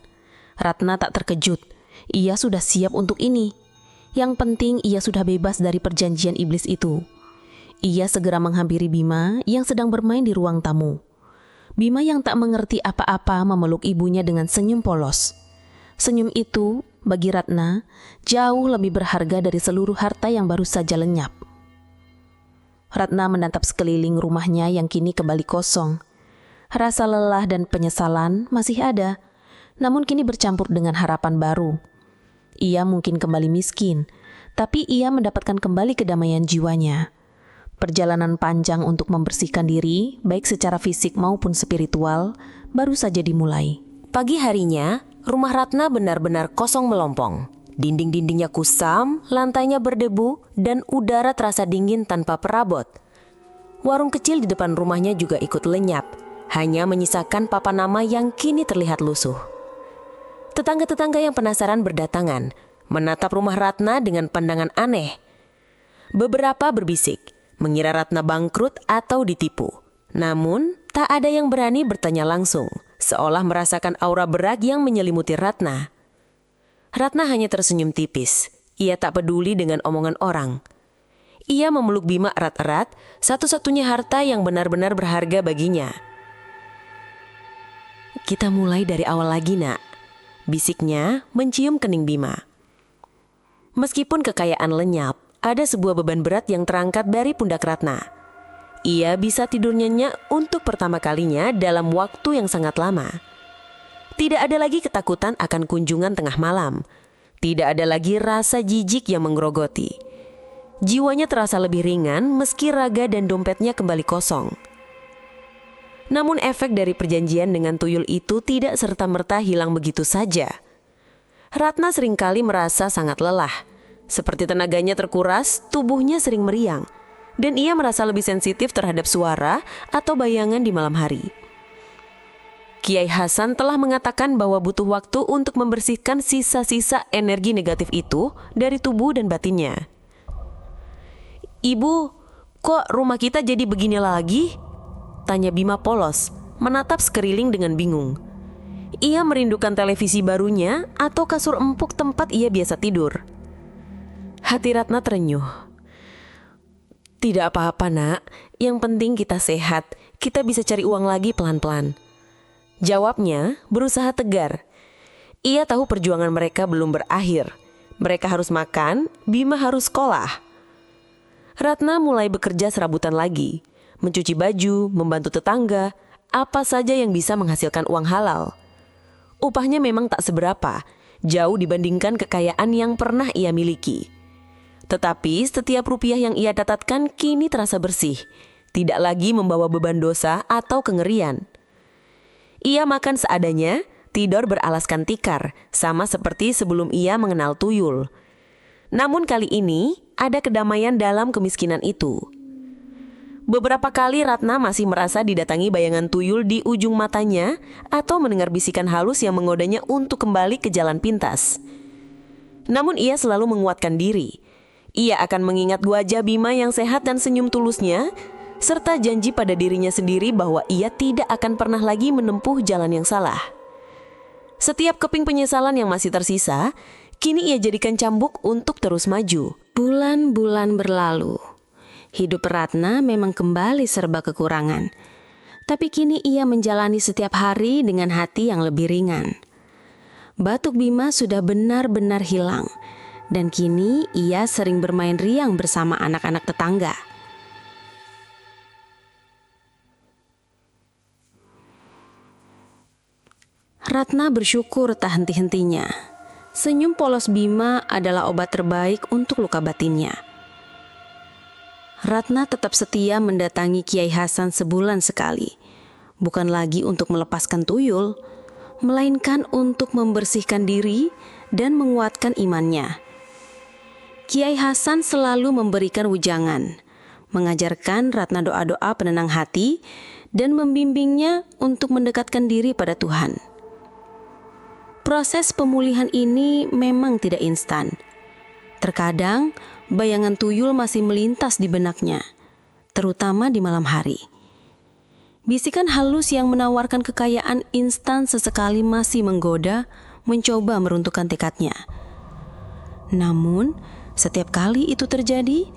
Ratna tak terkejut, ia sudah siap untuk ini. Yang penting ia sudah bebas dari perjanjian iblis itu. Ia segera menghampiri Bima yang sedang bermain di ruang tamu. Bima yang tak mengerti apa-apa memeluk ibunya dengan senyum polos. Senyum itu, bagi Ratna, jauh lebih berharga dari seluruh harta yang baru saja lenyap. Ratna menatap sekeliling rumahnya yang kini kembali kosong. Rasa lelah dan penyesalan masih ada, namun kini bercampur dengan harapan baru. Ia mungkin kembali miskin, tapi ia mendapatkan kembali kedamaian jiwanya. Perjalanan panjang untuk membersihkan diri, baik secara fisik maupun spiritual, baru saja dimulai. Pagi harinya, rumah Ratna benar-benar kosong melompong. Dinding-dindingnya kusam, lantainya berdebu, dan udara terasa dingin tanpa perabot. Warung kecil di depan rumahnya juga ikut lenyap, hanya menyisakan papan nama yang kini terlihat lusuh. Tetangga-tetangga yang penasaran berdatangan, menatap rumah Ratna dengan pandangan aneh. Beberapa berbisik, mengira Ratna bangkrut atau ditipu. Namun, tak ada yang berani bertanya langsung, seolah merasakan aura berat yang menyelimuti Ratna. Ratna hanya tersenyum tipis. Ia tak peduli dengan omongan orang. Ia memeluk Bima erat-erat, satu-satunya harta yang benar-benar berharga baginya. "Kita mulai dari awal lagi, Nak," bisiknya mencium kening Bima. Meskipun kekayaan lenyap, ada sebuah beban berat yang terangkat dari pundak Ratna. Ia bisa tidur nyenyak untuk pertama kalinya dalam waktu yang sangat lama. Tidak ada lagi ketakutan akan kunjungan tengah malam. Tidak ada lagi rasa jijik yang menggerogoti. Jiwanya terasa lebih ringan meski raga dan dompetnya kembali kosong. Namun efek dari perjanjian dengan tuyul itu tidak serta-merta hilang begitu saja. Ratna seringkali merasa sangat lelah. Seperti tenaganya terkuras, tubuhnya sering meriang, dan ia merasa lebih sensitif terhadap suara atau bayangan di malam hari. Kiai Hasan telah mengatakan bahwa butuh waktu untuk membersihkan sisa-sisa energi negatif itu dari tubuh dan batinnya. "Ibu, kok rumah kita jadi begini lagi?" tanya Bima polos, menatap sekeliling dengan bingung. Ia merindukan televisi barunya atau kasur empuk tempat ia biasa tidur. Hati Ratna terenyuh. "Tidak apa-apa, Nak. Yang penting kita sehat. Kita bisa cari uang lagi pelan-pelan," jawabnya berusaha tegar. Ia tahu perjuangan mereka belum berakhir. Mereka harus makan, Bima harus sekolah. Ratna mulai bekerja serabutan lagi. Mencuci baju, membantu tetangga, apa saja yang bisa menghasilkan uang halal. Upahnya memang tak seberapa, jauh dibandingkan kekayaan yang pernah ia miliki. Tetapi setiap rupiah yang ia dapatkan kini terasa bersih, tidak lagi membawa beban dosa atau kengerian. Ia makan seadanya, tidur beralaskan tikar, sama seperti sebelum ia mengenal tuyul. Namun kali ini ada kedamaian dalam kemiskinan itu. Beberapa kali Ratna masih merasa didatangi bayangan tuyul di ujung matanya atau mendengar bisikan halus yang menggodanya untuk kembali ke jalan pintas. Namun ia selalu menguatkan diri. Ia akan mengingat wajah Bima yang sehat dan senyum tulusnya, serta janji pada dirinya sendiri bahwa ia tidak akan pernah lagi menempuh jalan yang salah. Setiap keping penyesalan yang masih tersisa, kini ia jadikan cambuk untuk terus maju. Bulan-bulan berlalu. Hidup Ratna memang kembali serba kekurangan. Tapi kini ia menjalani setiap hari dengan hati yang lebih ringan. Batuk Bima sudah benar-benar hilang. Dan kini ia sering bermain riang bersama anak-anak tetangga. Ratna bersyukur tak henti-hentinya. Senyum polos Bima adalah obat terbaik untuk luka batinnya. Ratna tetap setia mendatangi Kiai Hasan sebulan sekali. Bukan lagi untuk melepaskan tuyul, melainkan untuk membersihkan diri dan menguatkan imannya. Kiai Hasan selalu memberikan wejangan, mengajarkan Ratna doa-doa penenang hati, dan membimbingnya untuk mendekatkan diri pada Tuhan. Proses pemulihan ini memang tidak instan. Terkadang, bayangan tuyul masih melintas di benaknya, terutama di malam hari. Bisikan halus yang menawarkan kekayaan instan sesekali masih menggoda, mencoba meruntuhkan tekadnya. Namun, setiap kali itu terjadi,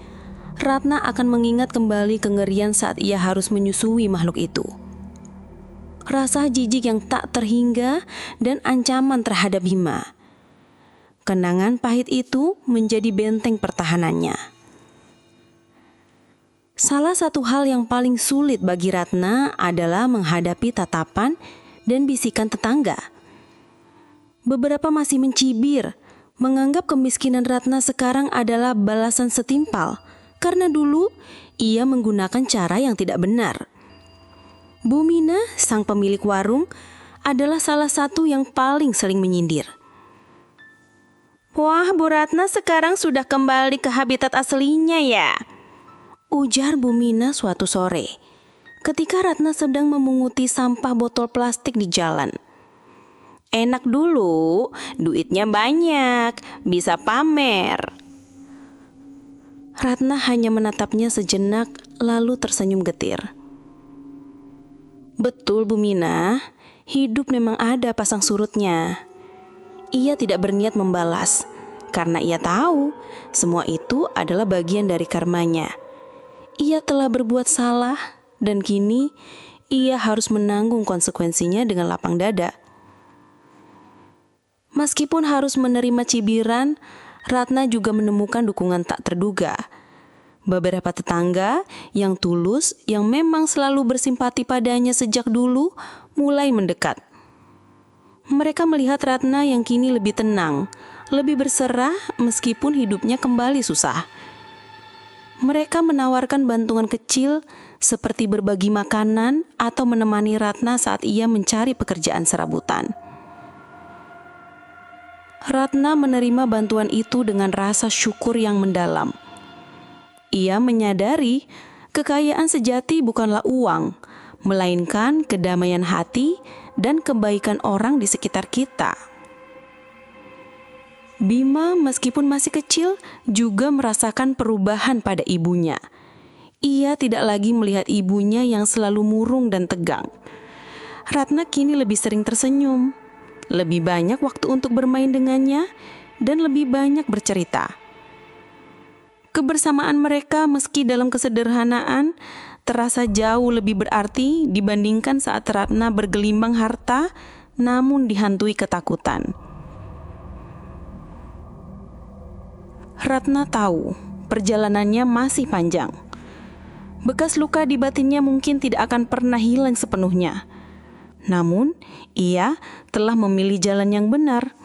Ratna akan mengingat kembali kengerian saat ia harus menyusui makhluk itu. Rasa jijik yang tak terhingga dan ancaman terhadap Bima. Kenangan pahit itu menjadi benteng pertahanannya. Salah satu hal yang paling sulit bagi Ratna adalah menghadapi tatapan dan bisikan tetangga. Beberapa masih mencibir, menganggap kemiskinan Ratna sekarang adalah balasan setimpal karena dulu ia menggunakan cara yang tidak benar. Bu Mina, sang pemilik warung, adalah salah satu yang paling sering menyindir. "Wah, Bu Ratna sekarang sudah kembali ke habitat aslinya ya," ujar Bu Mina suatu sore, ketika Ratna sedang memunguti sampah botol plastik di jalan. "Enak dulu, duitnya banyak, bisa pamer." Ratna hanya menatapnya sejenak lalu tersenyum getir. "Betul Bu Mina, hidup memang ada pasang surutnya." Ia tidak berniat membalas, karena ia tahu semua itu adalah bagian dari karmanya. Ia telah berbuat salah, dan kini ia harus menanggung konsekuensinya dengan lapang dada. Meskipun harus menerima cibiran, Ratna juga menemukan dukungan tak terduga. Beberapa tetangga yang tulus, yang memang selalu bersimpati padanya sejak dulu, mulai mendekat. Mereka melihat Ratna yang kini lebih tenang, lebih berserah meskipun hidupnya kembali susah. Mereka menawarkan bantuan kecil seperti berbagi makanan atau menemani Ratna saat ia mencari pekerjaan serabutan. Ratna menerima bantuan itu dengan rasa syukur yang mendalam. Ia menyadari kekayaan sejati bukanlah uang, melainkan kedamaian hati dan kebaikan orang di sekitar kita. Bima meskipun masih kecil juga merasakan perubahan pada ibunya. Ia tidak lagi melihat ibunya yang selalu murung dan tegang. Ratna kini lebih sering tersenyum, lebih banyak waktu untuk bermain dengannya, dan lebih banyak bercerita. Kebersamaan mereka meski dalam kesederhanaan terasa jauh lebih berarti dibandingkan saat Ratna bergelimbang harta namun dihantui ketakutan. Ratna tahu perjalanannya masih panjang. Bekas luka di batinnya mungkin tidak akan pernah hilang sepenuhnya. Namun, ia telah memilih jalan yang benar.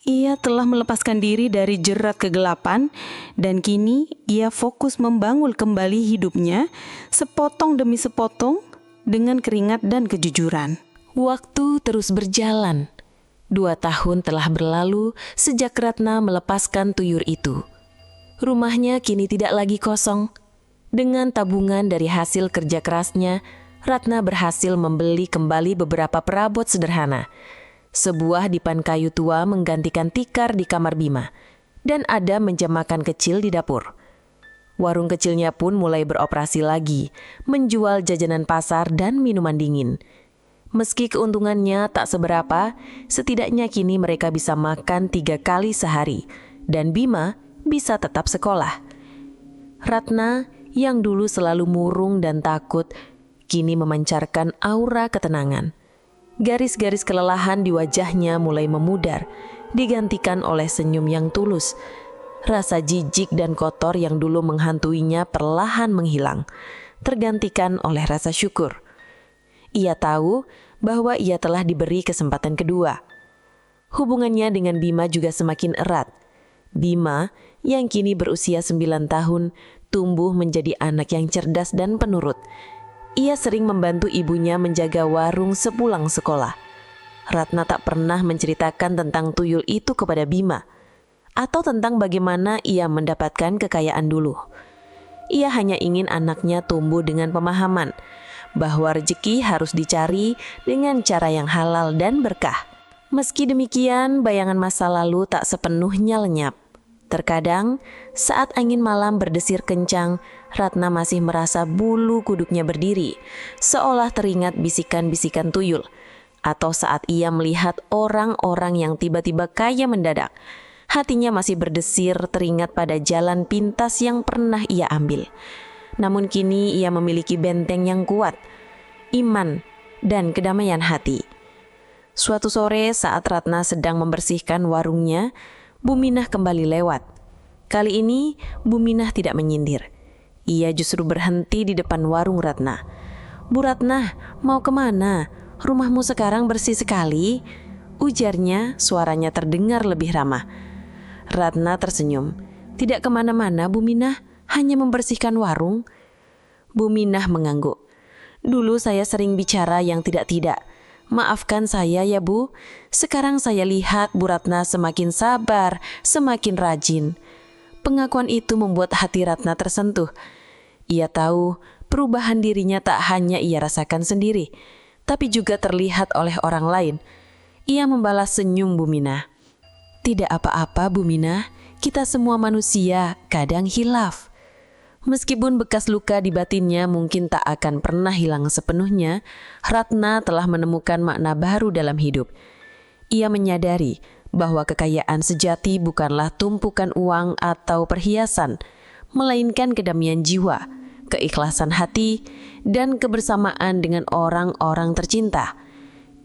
Ia telah melepaskan diri dari jerat kegelapan dan kini ia fokus membangun kembali hidupnya sepotong demi sepotong dengan keringat dan kejujuran. Waktu terus berjalan. 2 tahun telah berlalu sejak Ratna melepaskan tuyur itu. Rumahnya kini tidak lagi kosong. Dengan tabungan dari hasil kerja kerasnya, Ratna berhasil membeli kembali beberapa perabot sederhana. Sebuah dipan kayu tua menggantikan tikar di kamar Bima, dan ada meja makan kecil di dapur. Warung kecilnya pun mulai beroperasi lagi, menjual jajanan pasar dan minuman dingin. Meski keuntungannya tak seberapa, setidaknya kini mereka bisa makan 3 kali sehari, dan Bima bisa tetap sekolah. Ratna yang dulu selalu murung dan takut, kini memancarkan aura ketenangan. Garis-garis kelelahan di wajahnya mulai memudar, digantikan oleh senyum yang tulus. Rasa jijik dan kotor yang dulu menghantuinya perlahan menghilang, tergantikan oleh rasa syukur. Ia tahu bahwa ia telah diberi kesempatan kedua. Hubungannya dengan Bima juga semakin erat. Bima yang kini berusia 9 tahun tumbuh menjadi anak yang cerdas dan penurut. Ia sering membantu ibunya menjaga warung sepulang sekolah. Ratna tak pernah menceritakan tentang tuyul itu kepada Bima, atau tentang bagaimana ia mendapatkan kekayaan dulu. Ia hanya ingin anaknya tumbuh dengan pemahaman bahwa rezeki harus dicari dengan cara yang halal dan berkah. Meski demikian, bayangan masa lalu tak sepenuhnya lenyap. Terkadang, saat angin malam berdesir kencang, Ratna masih merasa bulu kuduknya berdiri, seolah teringat bisikan-bisikan tuyul. Atau saat ia melihat orang-orang yang tiba-tiba kaya mendadak, hatinya masih berdesir teringat pada jalan pintas yang pernah ia ambil. Namun kini ia memiliki benteng yang kuat, iman, dan kedamaian hati. Suatu sore saat Ratna sedang membersihkan warungnya, Bu Minah kembali lewat. Kali ini Bu Minah tidak menyindir. Ia justru berhenti di depan warung Ratna. "Bu Ratna, mau kemana? Rumahmu sekarang bersih sekali," ujarnya, suaranya terdengar lebih ramah. Ratna tersenyum. "Tidak kemana-mana, Bu Minah, hanya membersihkan warung." Bu Minah mengangguk. "Dulu saya sering bicara yang tidak-tidak. Maafkan saya ya Bu, sekarang saya lihat Bu Ratna semakin sabar, semakin rajin." Pengakuan itu membuat hati Ratna tersentuh. Ia tahu perubahan dirinya tak hanya ia rasakan sendiri, tapi juga terlihat oleh orang lain. Ia membalas senyum Bu Minah. "Tidak apa-apa Bu Minah, kita semua manusia kadang hilaf." Meskipun bekas luka di batinnya mungkin tak akan pernah hilang sepenuhnya, Ratna telah menemukan makna baru dalam hidup. Ia menyadari bahwa kekayaan sejati bukanlah tumpukan uang atau perhiasan, melainkan kedamaian jiwa, keikhlasan hati, dan kebersamaan dengan orang-orang tercinta.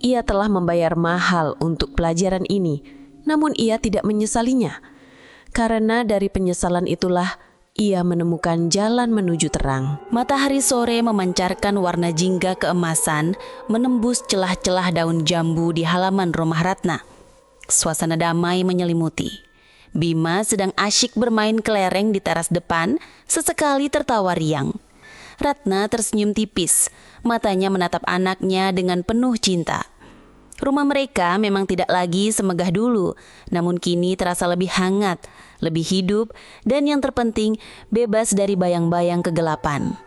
Ia telah membayar mahal untuk pelajaran ini, namun ia tidak menyesalinya. Karena dari penyesalan itulah ia menemukan jalan menuju terang. Matahari sore memancarkan warna jingga keemasan, menembus celah-celah daun jambu di halaman rumah Ratna. Suasana damai menyelimuti. Bima sedang asyik bermain kelereng di teras depan, sesekali tertawa riang. Ratna tersenyum tipis, matanya menatap anaknya dengan penuh cinta. Rumah mereka memang tidak lagi semegah dulu, namun kini terasa lebih hangat, lebih hidup, dan yang terpenting bebas dari bayang-bayang kegelapan.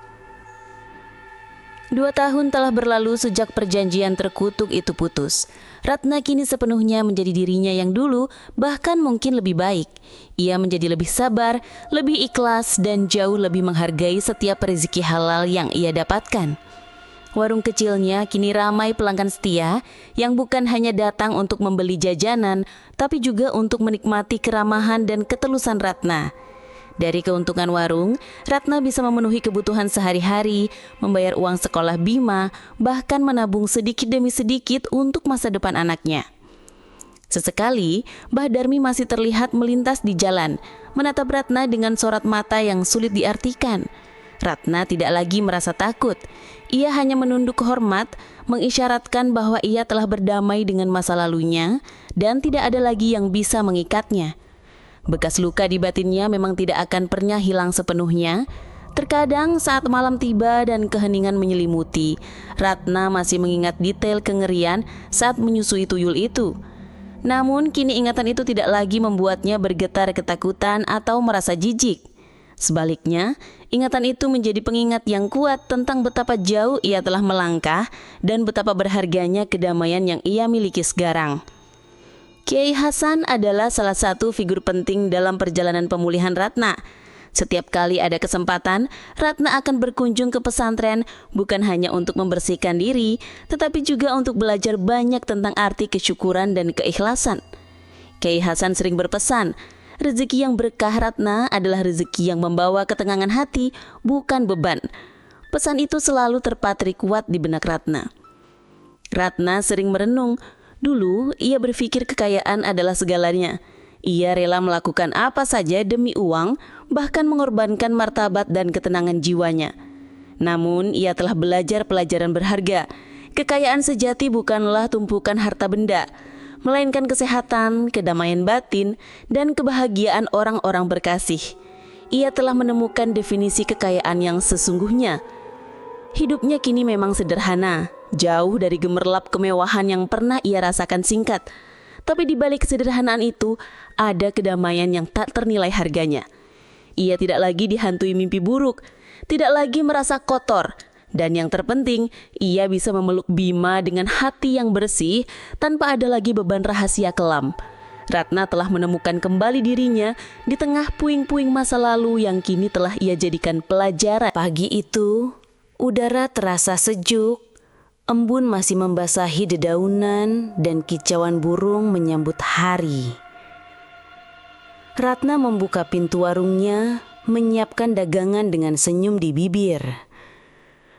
2 tahun telah berlalu sejak perjanjian terkutuk itu putus. Ratna kini sepenuhnya menjadi dirinya yang dulu, bahkan mungkin lebih baik. Ia menjadi lebih sabar, lebih ikhlas, dan jauh lebih menghargai setiap rezeki halal yang ia dapatkan. Warung kecilnya kini ramai pelanggan setia yang bukan hanya datang untuk membeli jajanan, tapi juga untuk menikmati keramahan dan ketulusan Ratna. Dari keuntungan warung, Ratna bisa memenuhi kebutuhan sehari-hari, membayar uang sekolah Bima, bahkan menabung sedikit demi sedikit untuk masa depan anaknya. Sesekali, Mbah Darmi masih terlihat melintas di jalan, menatap Ratna dengan sorot mata yang sulit diartikan. Ratna tidak lagi merasa takut. Ia hanya menunduk hormat, mengisyaratkan bahwa ia telah berdamai dengan masa lalunya dan tidak ada lagi yang bisa mengikatnya. Bekas luka di batinnya memang tidak akan pernah hilang sepenuhnya. Terkadang saat malam tiba dan keheningan menyelimuti, Ratna masih mengingat detail kengerian saat menyusui tuyul itu. Namun kini ingatan itu tidak lagi membuatnya bergetar ketakutan atau merasa jijik. Sebaliknya, ingatan itu menjadi pengingat yang kuat tentang betapa jauh ia telah melangkah dan betapa berharganya kedamaian yang ia miliki sekarang. Kiai Hasan adalah salah satu figur penting dalam perjalanan pemulihan Ratna. Setiap kali ada kesempatan, Ratna akan berkunjung ke pesantren bukan hanya untuk membersihkan diri, tetapi juga untuk belajar banyak tentang arti kesyukuran dan keikhlasan. Kiai Hasan sering berpesan, rezeki yang berkah Ratna adalah rezeki yang membawa ketenangan hati, bukan beban. Pesan itu selalu terpatri kuat di benak Ratna. Ratna sering merenung. Dulu ia berpikir kekayaan adalah segalanya. Ia rela melakukan apa saja demi uang, bahkan mengorbankan martabat dan ketenangan jiwanya. Namun ia telah belajar pelajaran berharga. Kekayaan sejati bukanlah tumpukan harta benda, melainkan kesehatan, kedamaian batin, dan kebahagiaan orang-orang berkasih. Ia telah menemukan definisi kekayaan yang sesungguhnya. Hidupnya kini memang sederhana, jauh dari gemerlap kemewahan yang pernah ia rasakan singkat. Tapi di balik kesederhanaan itu, ada kedamaian yang tak ternilai harganya. Ia tidak lagi dihantui mimpi buruk, tidak lagi merasa kotor, dan yang terpenting, ia bisa memeluk Bima dengan hati yang bersih tanpa ada lagi beban rahasia kelam. Ratna telah menemukan kembali dirinya di tengah puing-puing masa lalu yang kini telah ia jadikan pelajaran. Pagi itu, udara terasa sejuk. Embun masih membasahi dedaunan dan kicauan burung menyambut hari. Ratna membuka pintu warungnya, menyiapkan dagangan dengan senyum di bibir.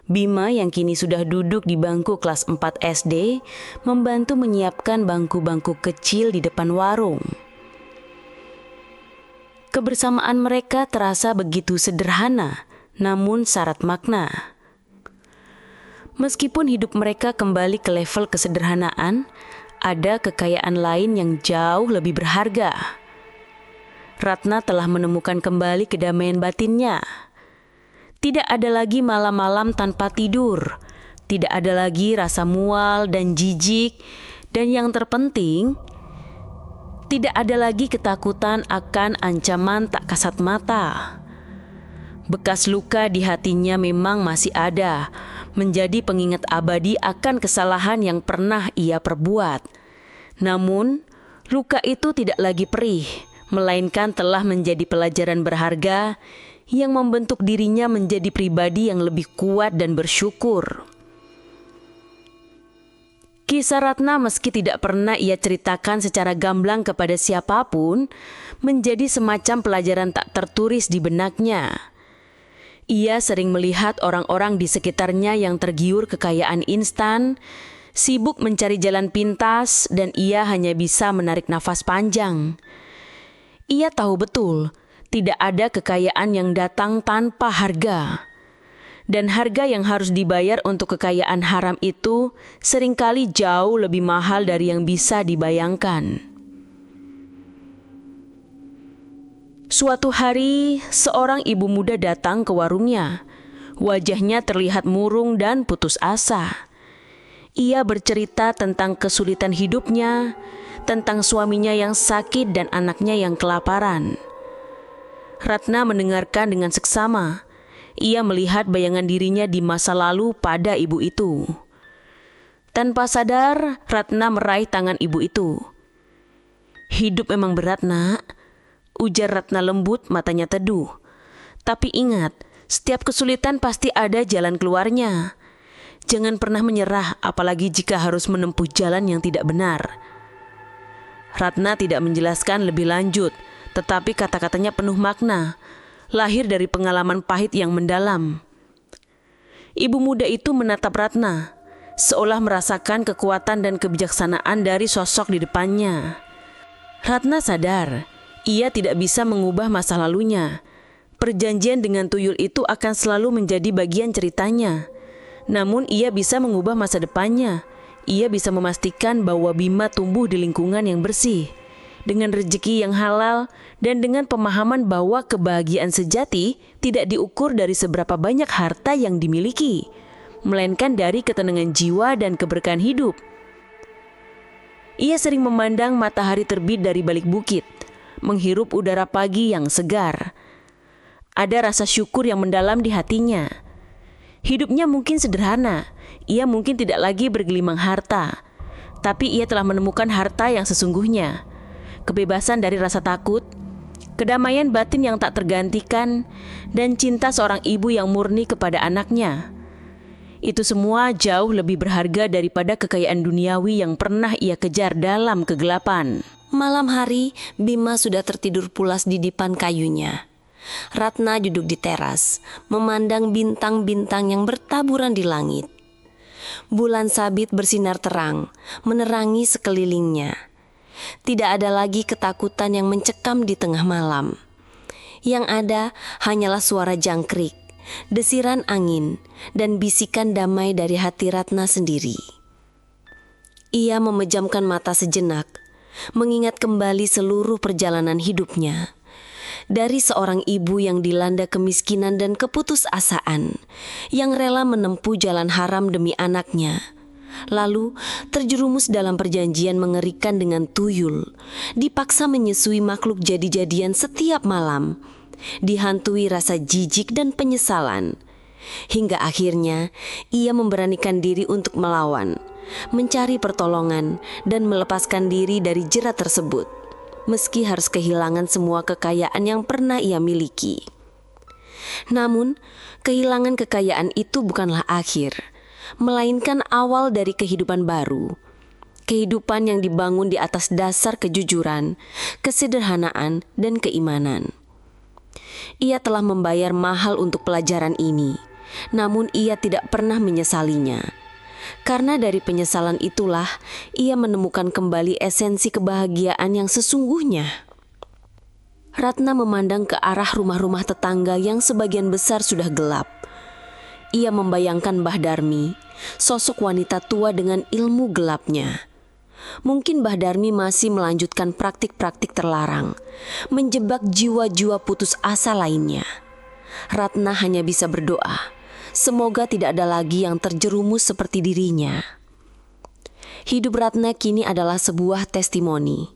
Bima yang kini sudah duduk di bangku kelas 4 SD, membantu menyiapkan bangku-bangku kecil di depan warung. Kebersamaan mereka terasa begitu sederhana, namun syarat makna. Meskipun hidup mereka kembali ke level kesederhanaan, ada kekayaan lain yang jauh lebih berharga. Ratna telah menemukan kembali kedamaian batinnya. Tidak ada lagi malam-malam tanpa tidur, tidak ada lagi rasa mual dan jijik, dan yang terpenting, tidak ada lagi ketakutan akan ancaman tak kasat mata. Bekas luka di hatinya memang masih ada, menjadi pengingat abadi akan kesalahan yang pernah ia perbuat. Namun, luka itu tidak lagi perih, melainkan telah menjadi pelajaran berharga yang membentuk dirinya menjadi pribadi yang lebih kuat dan bersyukur. Kisah Ratna meski tidak pernah ia ceritakan secara gamblang kepada siapapun, menjadi semacam pelajaran tak tertulis di benaknya. Ia sering melihat orang-orang di sekitarnya yang tergiur kekayaan instan, sibuk mencari jalan pintas, dan ia hanya bisa menarik nafas panjang. Ia tahu betul, tidak ada kekayaan yang datang tanpa harga. Dan harga yang harus dibayar untuk kekayaan haram itu seringkali jauh lebih mahal dari yang bisa dibayangkan. Suatu hari, seorang ibu muda datang ke warungnya. Wajahnya terlihat murung dan putus asa. Ia bercerita tentang kesulitan hidupnya, tentang suaminya yang sakit dan anaknya yang kelaparan. Ratna mendengarkan dengan seksama. Ia melihat bayangan dirinya di masa lalu pada ibu itu. Tanpa sadar, Ratna meraih tangan ibu itu. "Hidup memang berat, Nak," ujar Ratna lembut, matanya teduh. "Tapi ingat, setiap kesulitan pasti ada jalan keluarnya. Jangan pernah menyerah, apalagi jika harus menempuh jalan yang tidak benar." Ratna tidak menjelaskan lebih lanjut, tetapi kata-katanya penuh makna, lahir dari pengalaman pahit yang mendalam. Ibu muda itu menatap Ratna, seolah merasakan kekuatan dan kebijaksanaan dari sosok di depannya. Ratna sadar, ia tidak bisa mengubah masa lalunya. Perjanjian dengan tuyul itu akan selalu menjadi bagian ceritanya. Namun ia bisa mengubah masa depannya. Ia bisa memastikan bahwa Bima tumbuh di lingkungan yang bersih, dengan rezeki yang halal, dan dengan pemahaman bahwa kebahagiaan sejati tidak diukur dari seberapa banyak harta yang dimiliki, melainkan dari ketenangan jiwa dan keberkahan hidup. Ia sering memandang matahari terbit dari balik bukit, menghirup udara pagi yang segar. Ada rasa syukur yang mendalam di hatinya. Hidupnya mungkin sederhana, ia mungkin tidak lagi bergelimang harta, tapi ia telah menemukan harta yang sesungguhnya. Kebebasan dari rasa takut, kedamaian batin yang tak tergantikan, dan cinta seorang ibu yang murni kepada anaknya. Itu semua jauh lebih berharga daripada kekayaan duniawi yang pernah ia kejar dalam kegelapan. Malam hari, Bima sudah tertidur pulas di dipan kayunya. Ratna duduk di teras, memandang bintang-bintang yang bertaburan di langit. Bulan sabit bersinar terang, menerangi sekelilingnya. Tidak ada lagi ketakutan yang mencekam di tengah malam. Yang ada hanyalah suara jangkrik, desiran angin, dan bisikan damai dari hati Ratna sendiri. Ia memejamkan mata sejenak, mengingat kembali seluruh perjalanan hidupnya. Dari seorang ibu yang dilanda kemiskinan dan keputusasaan, yang rela menempuh jalan haram demi anaknya, lalu terjerumus dalam perjanjian mengerikan dengan tuyul, dipaksa menyusui makhluk jadi-jadian setiap malam, dihantui rasa jijik dan penyesalan, hingga akhirnya ia memberanikan diri untuk melawan, mencari pertolongan, dan melepaskan diri dari jerat tersebut, meski harus kehilangan semua kekayaan yang pernah ia miliki. Namun, kehilangan kekayaan itu bukanlah akhir, melainkan awal dari kehidupan baru. Kehidupan yang dibangun di atas dasar kejujuran, kesederhanaan, dan keimanan. Ia telah membayar mahal untuk pelajaran ini, namun ia tidak pernah menyesalinya. Karena dari penyesalan itulah ia menemukan kembali esensi kebahagiaan yang sesungguhnya. Ratna memandang ke arah rumah-rumah tetangga yang sebagian besar sudah gelap. Ia membayangkan Mbah Darmi, sosok wanita tua dengan ilmu gelapnya. Mungkin Mbah Darmi masih melanjutkan praktik-praktik terlarang, menjebak jiwa-jiwa putus asa lainnya. Ratna hanya bisa berdoa, semoga tidak ada lagi yang terjerumus seperti dirinya. Hidup Ratna kini adalah sebuah testimoni,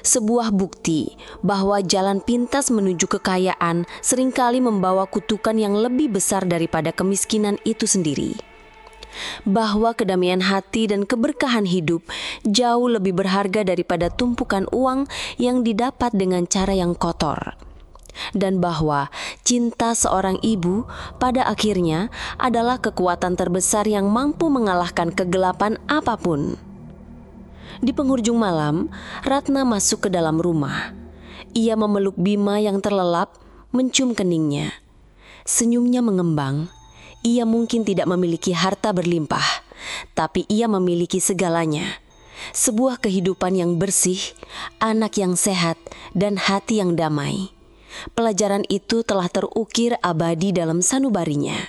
sebuah bukti bahwa jalan pintas menuju kekayaan seringkali membawa kutukan yang lebih besar daripada kemiskinan itu sendiri. Bahwa kedamaian hati dan keberkahan hidup jauh lebih berharga daripada tumpukan uang yang didapat dengan cara yang kotor. Dan bahwa cinta seorang ibu pada akhirnya adalah kekuatan terbesar yang mampu mengalahkan kegelapan apapun. Di penghujung malam, Ratna masuk ke dalam rumah. Ia memeluk Bima yang terlelap, mencium keningnya. Senyumnya mengembang. Ia mungkin tidak memiliki harta berlimpah, tapi ia memiliki segalanya. Sebuah kehidupan yang bersih, anak yang sehat, dan hati yang damai. Pelajaran itu telah terukir abadi dalam sanubarinya.